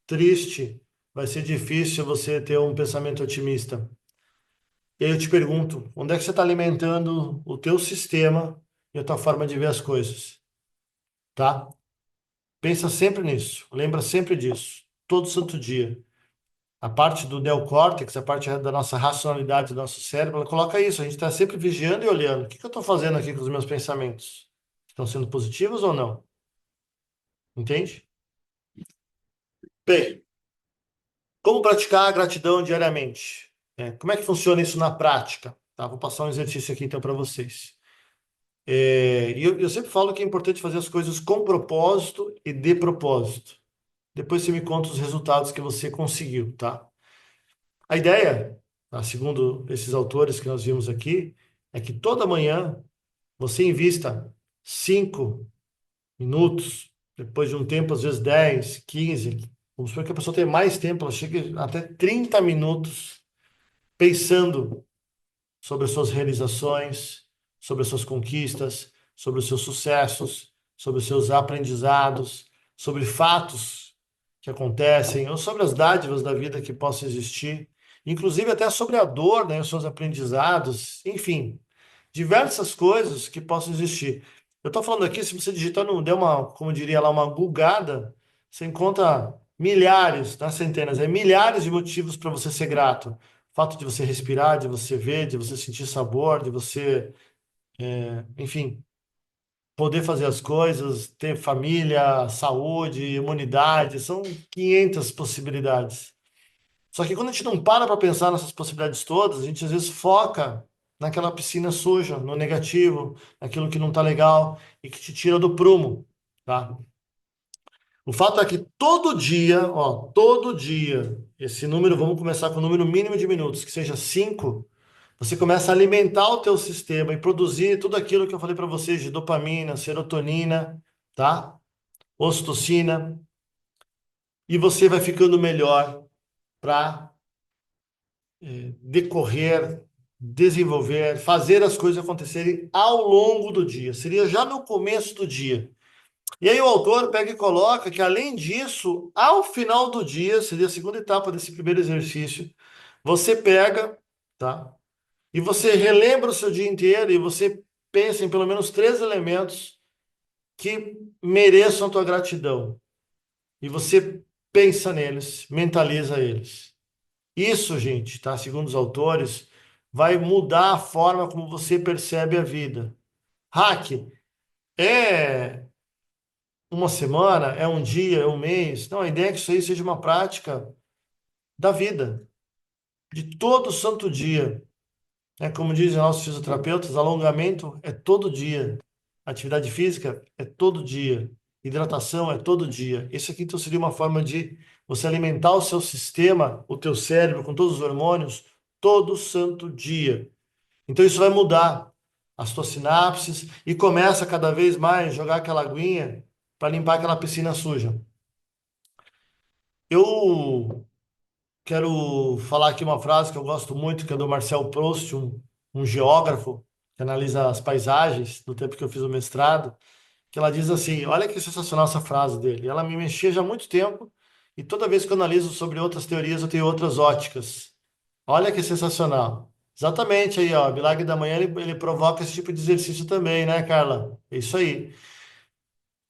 triste, vai ser difícil você ter um pensamento otimista. E aí eu te pergunto, onde é que você está alimentando o teu sistema e a tua forma de ver as coisas, tá? Pensa sempre nisso, lembra sempre disso, todo santo dia. A parte do neocórtex, a parte da nossa racionalidade do nosso cérebro, ela coloca isso, a gente está sempre vigiando e olhando. O que que eu estou fazendo aqui com os meus pensamentos? Estão sendo positivos ou não? Entende? Bem, como praticar a gratidão diariamente? Como é que funciona isso na prática? Tá? Vou passar um exercício aqui então para vocês. E eu sempre falo que é importante fazer as coisas com propósito e de propósito. Depois você me conta os resultados que você conseguiu, tá? A ideia, tá, segundo esses autores que nós vimos aqui, é que toda manhã você invista 5 minutos, depois de um tempo, às vezes 10, 15. Vamos supor que a pessoa tenha mais tempo, ela chegue até 30 minutos pensando sobre as suas realizações, sobre as suas conquistas, sobre os seus sucessos, sobre os seus aprendizados, sobre fatos que acontecem, ou sobre as dádivas da vida que possam existir, inclusive até sobre a dor, né, os seus aprendizados, enfim, diversas coisas que possam existir. Eu estou falando aqui, se você digitar, não der uma, como diria lá, uma bugada, você encontra milhares, não é centenas, é milhares de motivos para você ser grato. O fato de você respirar, de você ver, de você sentir sabor, de você, enfim, poder fazer as coisas, ter família, saúde, imunidade, são 500 possibilidades. Só que quando a gente não para pensar nessas possibilidades todas, a gente às vezes foca naquela piscina suja, no negativo, naquilo que não está legal e que te tira do prumo, tá? O fato é que todo dia, ó, todo dia, esse número, vamos começar com o número mínimo de minutos, que seja 5, você começa a alimentar o teu sistema e produzir tudo aquilo que eu falei para vocês de dopamina, serotonina, tá? Ocitocina, e você vai ficando melhor para decorrer, desenvolver, fazer as coisas acontecerem ao longo do dia. Seria já no começo do dia. E aí o autor pega e coloca que, além disso, ao final do dia, seria a segunda etapa desse primeiro exercício, você pega, tá? E você relembra o seu dia inteiro e você pensa em pelo menos 3 elementos que mereçam a tua gratidão. E você pensa neles, mentaliza eles. Isso, gente, tá? Segundo os autores, vai mudar a forma como você percebe a vida. Hack é uma semana, é um dia, é um mês. Não, a ideia é que isso aí seja uma prática da vida. de todo santo dia. É como dizem nossos fisioterapeutas, alongamento é todo dia. Atividade física é todo dia. Hidratação é todo dia. Isso aqui então seria uma forma de você alimentar o seu sistema, o teu cérebro com todos os hormônios todo santo dia. Então isso vai mudar as tuas sinapses e começa cada vez mais jogar aquela aguinha para limpar aquela piscina suja. Eu quero falar aqui uma frase que eu gosto muito, que é do Marcel Proust, um geógrafo que analisa as paisagens do tempo que eu fiz o mestrado, que ela diz assim, olha que sensacional essa frase dele. Ela me mexia já há muito tempo e toda vez que eu analiso sobre outras teorias eu tenho outras óticas. Olha que sensacional. Exatamente aí, ó, Milagre da Manhã ele provoca esse tipo de exercício também, né, Carla? É isso aí.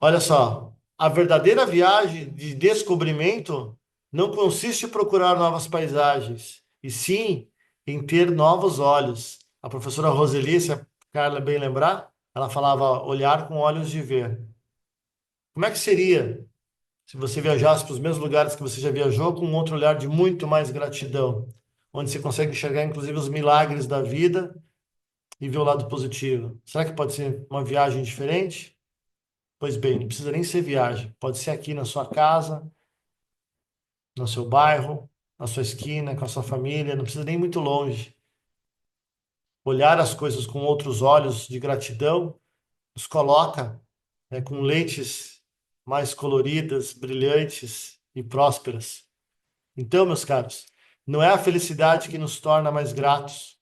Olha só, a verdadeira viagem de descobrimento não consiste em procurar novas paisagens, e sim em ter novos olhos. A professora Roseli, se a Carla bem lembrar, ela falava olhar com olhos de ver. Como é que seria se você viajasse para os mesmos lugares que você já viajou com um outro olhar de muito mais gratidão, onde você consegue enxergar inclusive os milagres da vida e ver o lado positivo? Será que pode ser uma viagem diferente? Pois bem, não precisa nem ser viagem. Pode ser aqui na sua casa, no seu bairro, na sua esquina, com a sua família. Não precisa nem muito longe. Olhar as coisas com outros olhos de gratidão nos coloca, né, com lentes mais coloridas, brilhantes e prósperas. Então, meus caros, não é a felicidade que nos torna mais gratos.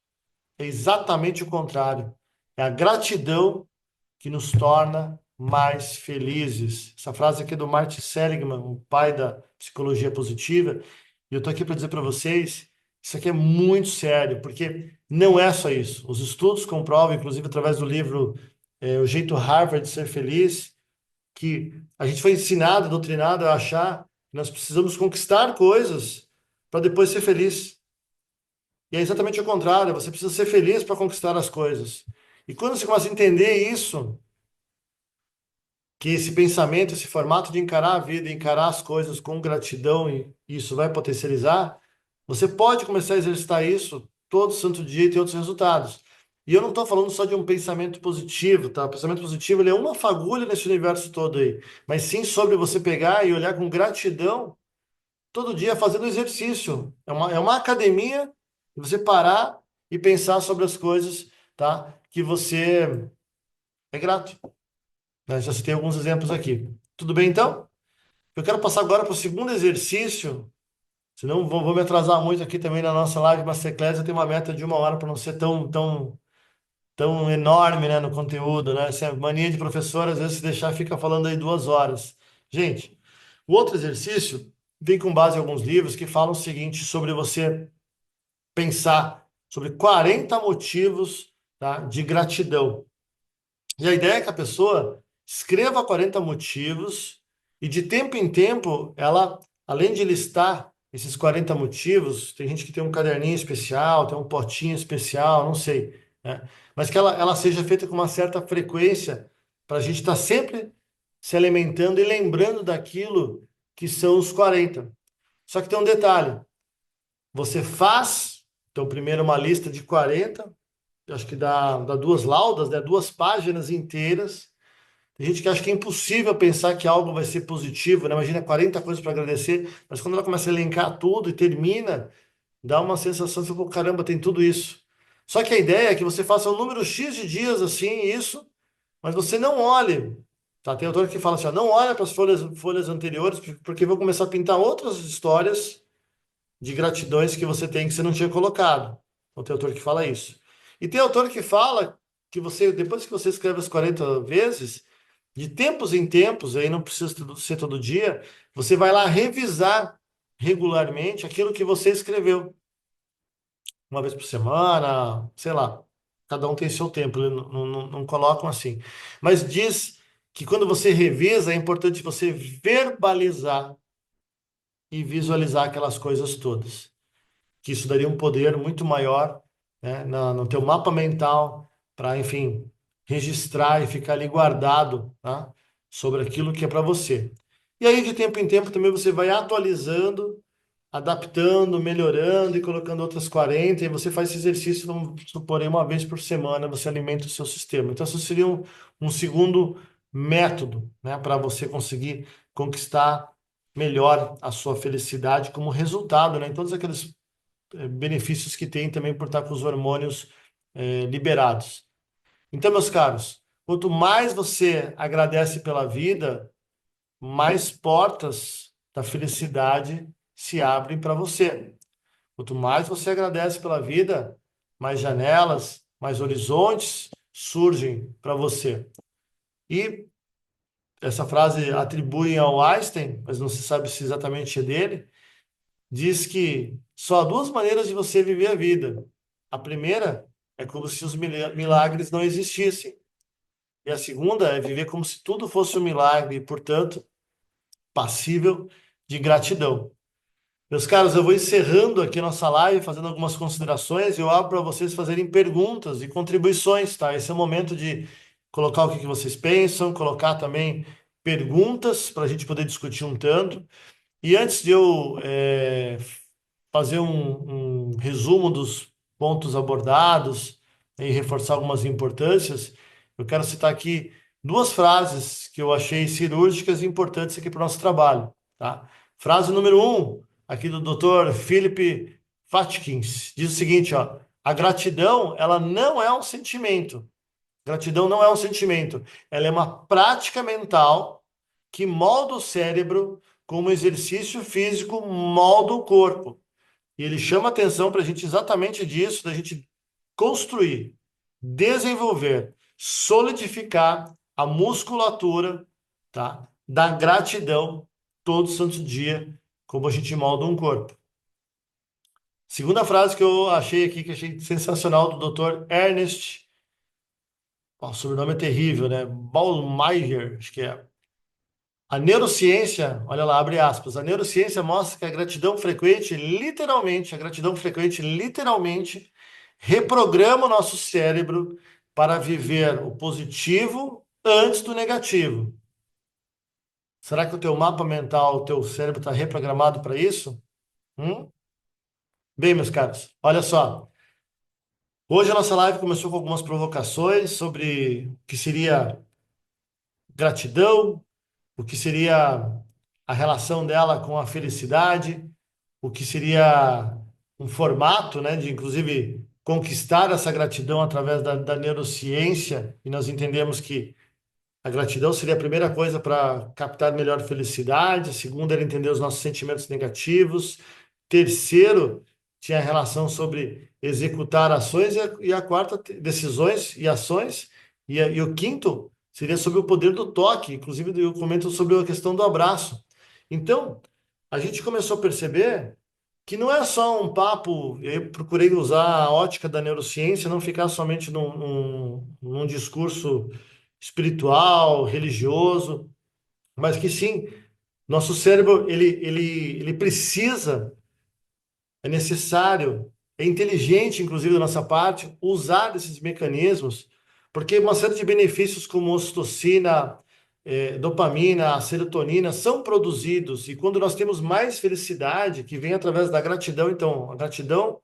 É exatamente o contrário. É a gratidão que nos torna mais felizes. Essa frase aqui é do Martin Seligman, o pai da psicologia positiva, e eu estou aqui para dizer para vocês, isso aqui é muito sério, porque não é só isso. Os estudos comprovam, inclusive através do livro O Jeito Harvard de Ser Feliz, que a gente foi ensinado, doutrinado a achar que nós precisamos conquistar coisas para depois ser feliz. E é exatamente o contrário, você precisa ser feliz para conquistar as coisas. E quando você começa a entender isso, que esse pensamento, esse formato de encarar a vida, encarar as coisas com gratidão e isso vai potencializar, você pode começar a exercitar isso todo santo dia e ter outros resultados. E eu não estou falando só de um pensamento positivo, tá? O pensamento positivo ele é uma fagulha nesse universo todo aí, mas sim sobre você pegar e olhar com gratidão todo dia fazendo exercício. É uma academia e você parar e pensar sobre as coisas, tá? Que você é grato, né? Já citei alguns exemplos aqui. Tudo bem, então? Eu quero passar agora para o segundo exercício, senão vou me atrasar muito aqui também na nossa live Masterclass. Eu tenho uma meta de 1 hora para não ser tão enorme, né, no conteúdo, né? Essa mania de professor, às vezes, se deixar, fica falando aí 2 horas. Gente, o outro exercício vem com base em alguns livros que falam o seguinte sobre você pensar sobre 40 motivos, tá, de gratidão. E a ideia é que a pessoa escreva 40 motivos e de tempo em tempo ela, além de listar esses 40 motivos, tem gente que tem um caderninho especial, tem um potinho especial, não sei, né? Mas que ela seja feita com uma certa frequência para a gente estar sempre se alimentando e lembrando daquilo que são os 40. Só que tem um detalhe, você faz, então primeiro uma lista de 40, acho que dá 2 laudas, né? 2 páginas inteiras. Tem gente que acha que é impossível pensar que algo vai ser positivo, né? Imagina 40 coisas para agradecer, mas quando ela começa a elencar tudo e termina, dá uma sensação de, pô, caramba, tem tudo isso. Só que a ideia é que você faça um número X de dias assim, isso, mas você não olhe. Tá? Tem autor que fala assim, ó, não olha para as folhas anteriores, porque vão começar a pintar outras histórias de gratidões que você tem que você não tinha colocado. Então, tem autor que fala isso. E tem autor que fala que você, depois que você escreve as 40 vezes, de tempos em tempos, aí não precisa ser todo dia, você vai lá revisar regularmente aquilo que você escreveu. Uma vez por semana, sei lá. Cada um tem seu tempo, eles não colocam assim. Mas diz que quando você revisa, é importante você verbalizar e visualizar aquelas coisas todas. Que isso daria um poder muito maior, né, no teu mapa mental, para, enfim, registrar e ficar ali guardado, tá, sobre aquilo que é para você. E aí, de tempo em tempo, também você vai atualizando adaptando, melhorando e colocando outras 40, e você faz esse exercício, vamos supor, aí, uma vez por semana, você alimenta o seu sistema. Então, isso seria um segundo método, né, para você conseguir conquistar melhor a sua felicidade como resultado, né, em todos aqueles benefícios que tem também por estar com os hormônios liberados. Então, meus caros, quanto mais você agradece pela vida, mais portas da felicidade se abrem para você. Quanto mais você agradece pela vida, mais janelas, mais horizontes surgem para você. E essa frase atribuem ao Einstein, mas não se sabe se exatamente é dele, diz que só há duas maneiras de você viver a vida. A primeira é como se os milagres não existissem. E a segunda é viver como se tudo fosse um milagre e, portanto, passível de gratidão. Meus caros, eu vou encerrando aqui nossa live, fazendo algumas considerações, e eu abro para vocês fazerem perguntas e contribuições, tá? Esse é o momento de colocar o que vocês pensam, colocar também perguntas para a gente poder discutir um tanto. E antes de eu fazer um resumo dos pontos abordados e reforçar algumas importâncias, eu quero citar aqui duas frases que eu achei cirúrgicas e importantes aqui para o nosso trabalho, tá? Frase número um, aqui do Dr. Philip Fatkins, diz o seguinte, ó: a gratidão, ela não é um sentimento. Gratidão não é um sentimento, ela é uma prática mental que molda o cérebro como exercício físico molda o corpo. E ele chama atenção para a gente exatamente disso, da gente construir, desenvolver, solidificar a musculatura, tá, da gratidão todo santo dia, como a gente molda um corpo. Segunda frase que eu achei aqui, que achei sensacional, do Dr. Ernest, o sobrenome é terrível, né? Ballmeier, acho que é. A neurociência, olha lá, abre aspas, a neurociência mostra que a gratidão frequente, literalmente, reprograma o nosso cérebro para viver o positivo antes do negativo. Será que o teu mapa mental, o teu cérebro está reprogramado para isso? Hum? Bem, meus caros, olha só. Hoje a nossa live começou com algumas provocações sobre o que seria gratidão, o que seria a relação dela com a felicidade, o que seria um formato, né, de inclusive conquistar essa gratidão através da neurociência, e nós entendemos que a gratidão seria a primeira coisa para captar melhor felicidade, a segunda era entender os nossos sentimentos negativos, terceiro tinha a relação sobre executar ações, e a quarta, decisões e ações, e o quinto seria sobre o poder do toque, inclusive eu comento sobre a questão do abraço. Então, a gente começou a perceber que não é só um papo, eu procurei usar a ótica da neurociência, não ficar somente num discurso espiritual, religioso, mas que sim, nosso cérebro, ele precisa, é necessário, é inteligente, inclusive, da nossa parte, usar esses mecanismos, porque uma série de benefícios como ocitocina, dopamina, serotonina são produzidos, e quando nós temos mais felicidade, que vem através da gratidão, então, a gratidão,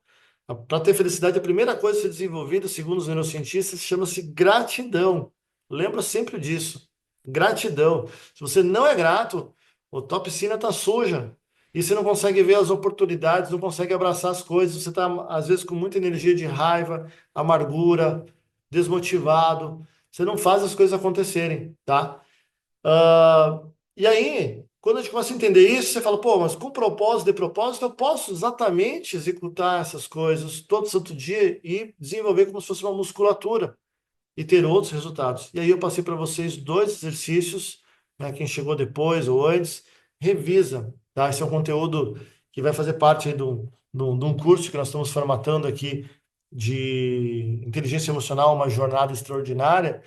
para ter felicidade, a primeira coisa a ser desenvolvida, segundo os neurocientistas, chama-se gratidão. Lembra sempre disso. Gratidão. Se você não é grato, a tua piscina está suja. E você não consegue ver as oportunidades, não consegue abraçar as coisas. Você está, às vezes, com muita energia de raiva, amargura, desmotivado. Você não faz as coisas acontecerem, tá? Ah, e aí, quando a gente começa a entender isso, você fala, pô, mas com propósito, de propósito, eu posso exatamente executar essas coisas todo santo dia e desenvolver como se fosse uma musculatura e ter outros resultados. E aí eu passei para vocês dois exercícios, né? Quem chegou depois ou antes, revisa, tá? Esse é um conteúdo que vai fazer parte aí de um curso que nós estamos formatando aqui de inteligência emocional, uma jornada extraordinária.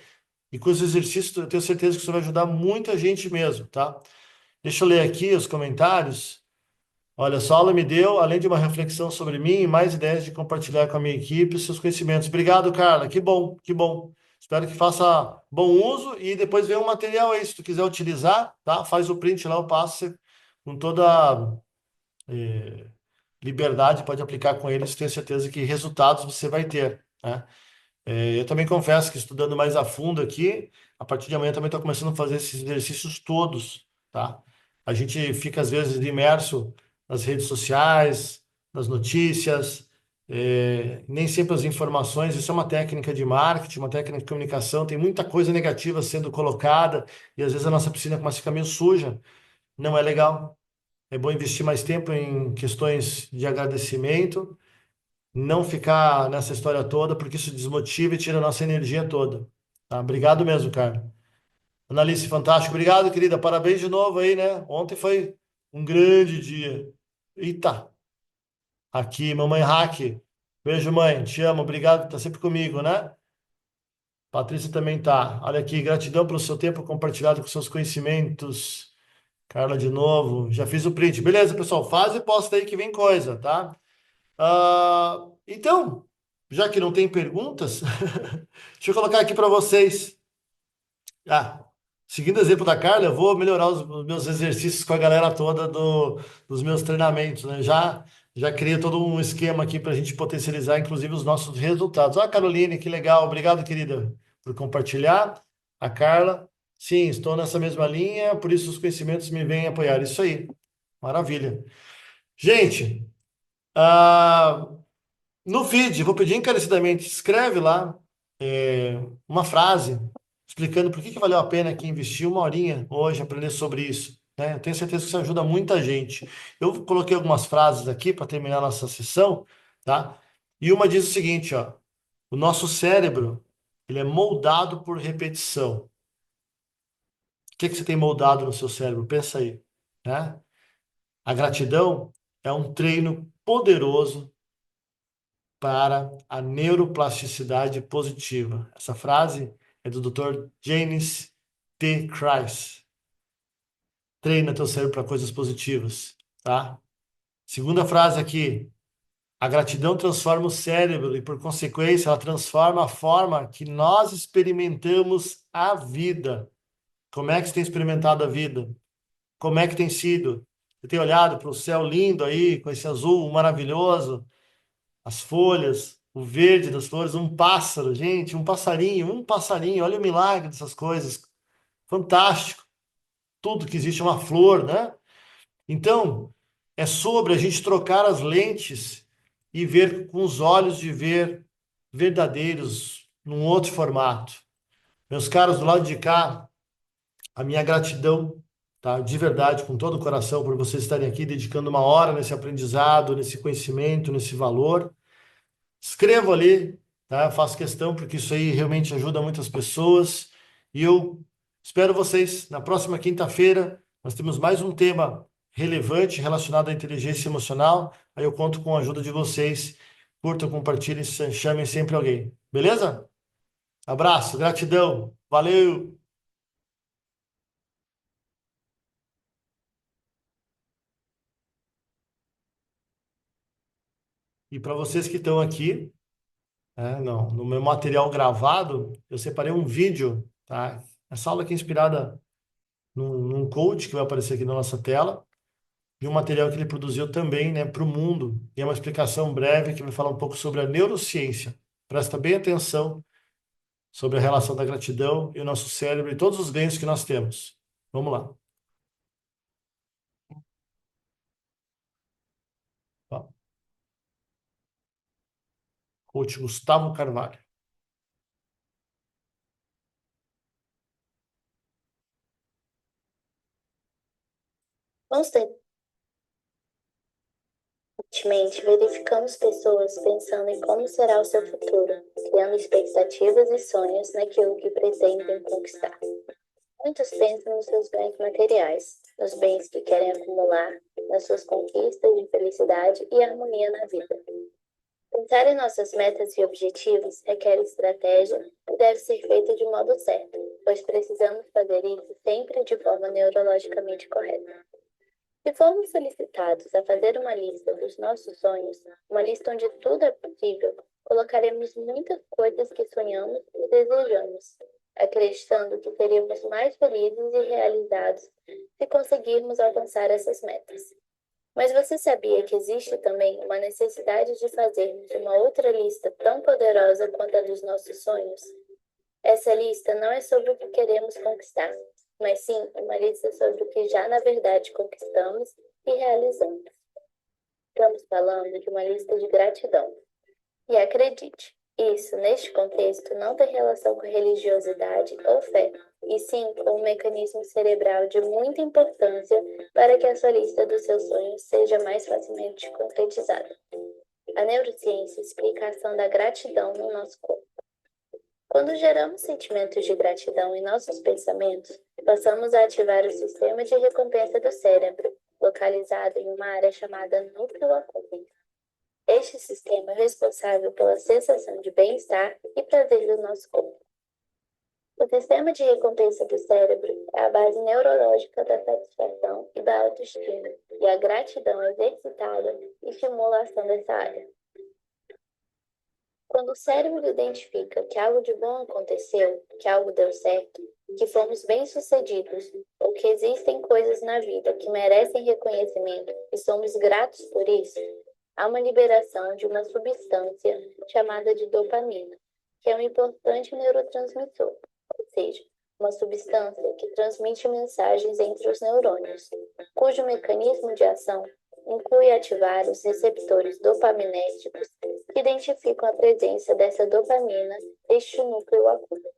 E com os exercícios, eu tenho certeza que isso vai ajudar muita gente mesmo, tá? Deixa eu ler aqui os comentários. Olha, sua aula me deu, além de uma reflexão sobre mim, mais ideias de compartilhar com a minha equipe os seus conhecimentos. Obrigado, Carla. Que bom, que bom. Espero que faça bom uso e depois venha um material aí, se tu quiser utilizar, tá? Faz o print lá, eu passo com toda liberdade, pode aplicar com eles, tenho certeza que resultados você vai ter, né? Eu também confesso que estudando mais a fundo aqui, a partir de amanhã também estou começando a fazer esses exercícios todos, tá? A gente fica às vezes imerso nas redes sociais, nas notícias, nem sempre as informações, isso é uma técnica de marketing, uma técnica de comunicação, tem muita coisa negativa sendo colocada e às vezes a nossa piscina começa a ficar meio suja, não é legal. É bom investir mais tempo em questões de agradecimento, não ficar nessa história toda, porque isso desmotiva e tira a nossa energia toda. Tá? Obrigado mesmo, cara. Analice, fantástico. Obrigado, querida. Parabéns de novo aí, né? Ontem foi um grande dia. Eita, aqui, mamãe Hack. Beijo, mãe. Te amo. Obrigado por estar sempre comigo, né? Patrícia também tá. Olha aqui, gratidão pelo seu tempo compartilhado com seus conhecimentos. Carla de novo. Já fiz o print. Beleza, pessoal. Faz e posta aí que vem coisa, tá? Então, já que não tem perguntas, deixa eu colocar aqui para vocês. Ah, seguindo o exemplo da Carla, eu vou melhorar os meus exercícios com a galera toda dos meus treinamentos, né? Já criei todo um esquema aqui para a gente potencializar, inclusive, os nossos resultados. Ah, Caroline, que legal. Obrigado, querida, por compartilhar. A Carla, sim, estou nessa mesma linha, por isso os conhecimentos me vêm apoiar. Isso aí, maravilha. Gente, ah, no feed, vou pedir encarecidamente, escreve lá uma frase explicando por que valeu a pena aqui investir uma horinha hoje aprender sobre isso, né? Eu tenho certeza que isso ajuda muita gente. Eu coloquei algumas frases aqui para terminar nossa sessão, tá? E uma diz o seguinte, ó: o nosso cérebro, ele é moldado por repetição. O que que você tem moldado no seu cérebro? Pensa aí, né? A gratidão é um treino poderoso para a neuroplasticidade positiva. Essa frase é do Dr. James T. Christ. Treina teu cérebro para coisas positivas, tá? Segunda frase aqui. A gratidão transforma o cérebro e, por consequência, ela transforma a forma que nós experimentamos a vida. Como é que você tem experimentado a vida? Como é que tem sido? Você tem olhado para o céu lindo aí, com esse azul maravilhoso? As folhas, o verde das flores, um pássaro, gente, um passarinho, olha o milagre dessas coisas. Fantástico. Tudo que existe é uma flor, né? Então, é sobre a gente trocar as lentes e ver com os olhos de ver verdadeiros num outro formato. Meus caros, do lado de cá, a minha gratidão, tá? De verdade, com todo o coração, por vocês estarem aqui dedicando uma hora nesse aprendizado, nesse conhecimento, nesse valor. Escrevo ali, tá? Eu faço questão porque isso aí realmente ajuda muitas pessoas. E eu espero vocês na próxima quinta-feira. Nós temos mais um tema relevante relacionado à inteligência emocional. Aí eu conto com a ajuda de vocês. Curtam, compartilhem, chamem sempre alguém. Beleza? Abraço, gratidão. Valeu! E para vocês que estão aqui, não, no meu material gravado, eu separei um vídeo, tá? Essa aula aqui é inspirada num coach que vai aparecer aqui na nossa tela, e um material que ele produziu também, né, para o mundo. E é uma explicação breve que vai falar um pouco sobre a neurociência. Presta bem atenção sobre a relação da gratidão e o nosso cérebro e todos os ganhos que nós temos. Vamos lá. Ó, coach Gustavo Carvalho. Constantemente verificamos pessoas pensando em como será o seu futuro, criando expectativas e sonhos naquilo que pretendem conquistar. Muitos pensam nos seus ganhos materiais, nos bens que querem acumular, nas suas conquistas de felicidade e harmonia na vida. Pensar em nossas metas e objetivos requer estratégia e deve ser feito de modo certo, pois precisamos fazer isso sempre de forma neurologicamente correta. Se formos solicitados a fazer uma lista dos nossos sonhos, uma lista onde tudo é possível, colocaremos muitas coisas que sonhamos e desejamos, acreditando que seríamos mais felizes e realizados se conseguirmos alcançar essas metas. Mas você sabia que existe também uma necessidade de fazermos uma outra lista tão poderosa quanto a dos nossos sonhos? Essa lista não é sobre o que queremos conquistar, mas sim uma lista sobre o que já na verdade conquistamos e realizamos. Estamos falando de uma lista de gratidão. E acredite, isso, neste contexto, não tem relação com religiosidade ou fé, e sim com um mecanismo cerebral de muita importância para que a sua lista dos seus sonhos seja mais facilmente concretizada. A neurociência explica a ação da gratidão no nosso corpo. Quando geramos sentimentos de gratidão em nossos pensamentos, passamos a ativar o sistema de recompensa do cérebro, localizado em uma área chamada núcleo accumbens. Este sistema é responsável pela sensação de bem-estar e prazer do nosso corpo. O sistema de recompensa do cérebro é a base neurológica da satisfação e da autoestima, e a gratidão exercitada estimula a ação dessa área. Quando o cérebro identifica que algo de bom aconteceu, que algo deu certo, que fomos bem-sucedidos, ou que existem coisas na vida que merecem reconhecimento e somos gratos por isso, há uma liberação de uma substância chamada de dopamina, que é um importante neurotransmissor, ou seja, uma substância que transmite mensagens entre os neurônios, cujo mecanismo de ação inclui ativar os receptores dopaminérgicos que identificam a presença dessa dopamina neste núcleo acúmulo.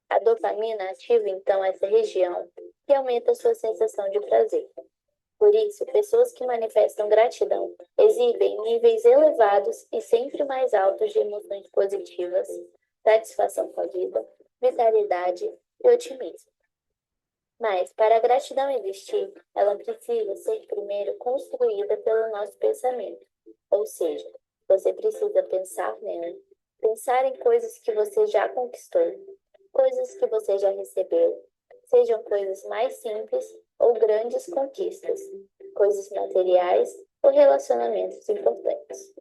A dopamina ativa então essa região e aumenta a sua sensação de prazer. Por isso, pessoas que manifestam gratidão exibem níveis elevados e sempre mais altos de emoções positivas, satisfação com a vida, vitalidade e otimismo. Mas, para a gratidão existir, ela precisa ser primeiro construída pelo nosso pensamento. Ou seja, você precisa pensar nela, pensar em coisas que você já conquistou, coisas que você já recebeu, sejam coisas mais simples ou grandes conquistas, coisas materiais ou relacionamentos importantes.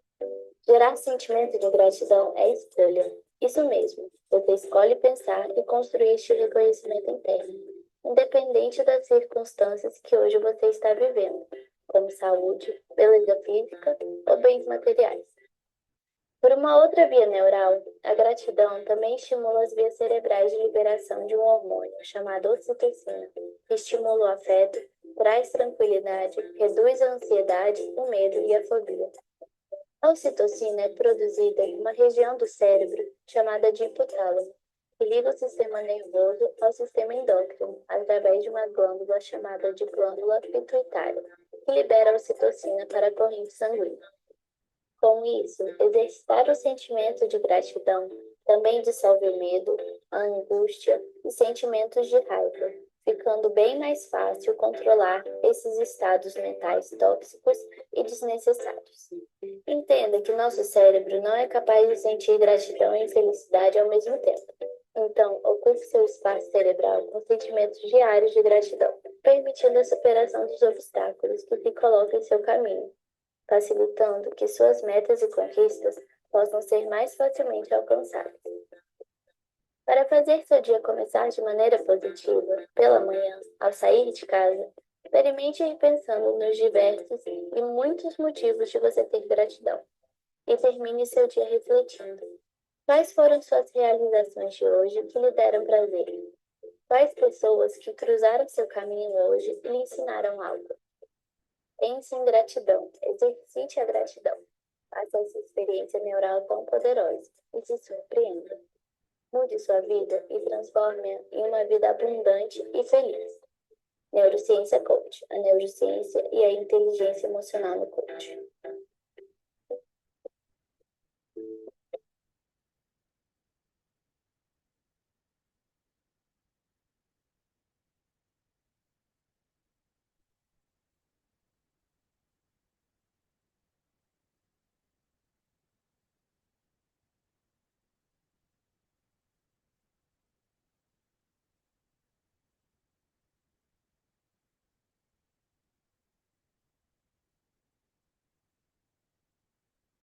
Gerar sentimento de gratidão é escolha. Isso mesmo, você escolhe pensar e construir este reconhecimento interno, independente das circunstâncias que hoje você está vivendo, como saúde, beleza física ou bens materiais. Por uma outra via neural, a gratidão também estimula as vias cerebrais de liberação de um hormônio chamado ocitocina, que estimula o afeto, traz tranquilidade, reduz a ansiedade, o medo e a fobia. A ocitocina é produzida em uma região do cérebro chamada de hipotálamo, que liga o sistema nervoso ao sistema endócrino através de uma glândula chamada de glândula pituitária, que libera a ocitocina para a corrente sanguínea. Com isso, exercitar o sentimento de gratidão também dissolve o medo, a angústia e sentimentos de raiva, ficando bem mais fácil controlar esses estados mentais tóxicos e desnecessários. Entenda que nosso cérebro não é capaz de sentir gratidão e felicidade ao mesmo tempo. Então, ocupe seu espaço cerebral com sentimentos diários de gratidão, permitindo a superação dos obstáculos que se colocam em seu caminho, facilitando que suas metas e conquistas possam ser mais facilmente alcançadas. Para fazer seu dia começar de maneira positiva, pela manhã, ao sair de casa, experimente ir pensando nos diversos e muitos motivos de você ter gratidão. E termine seu dia refletindo. Quais foram suas realizações de hoje que lhe deram prazer? Quais pessoas que cruzaram seu caminho hoje lhe ensinaram algo? Pense em gratidão, exercite a gratidão. Faça essa experiência neural tão poderosa e se surpreenda. Mude sua vida e transforme-a em uma vida abundante e feliz. Neurociência Coach, a neurociência e a inteligência emocional no coach.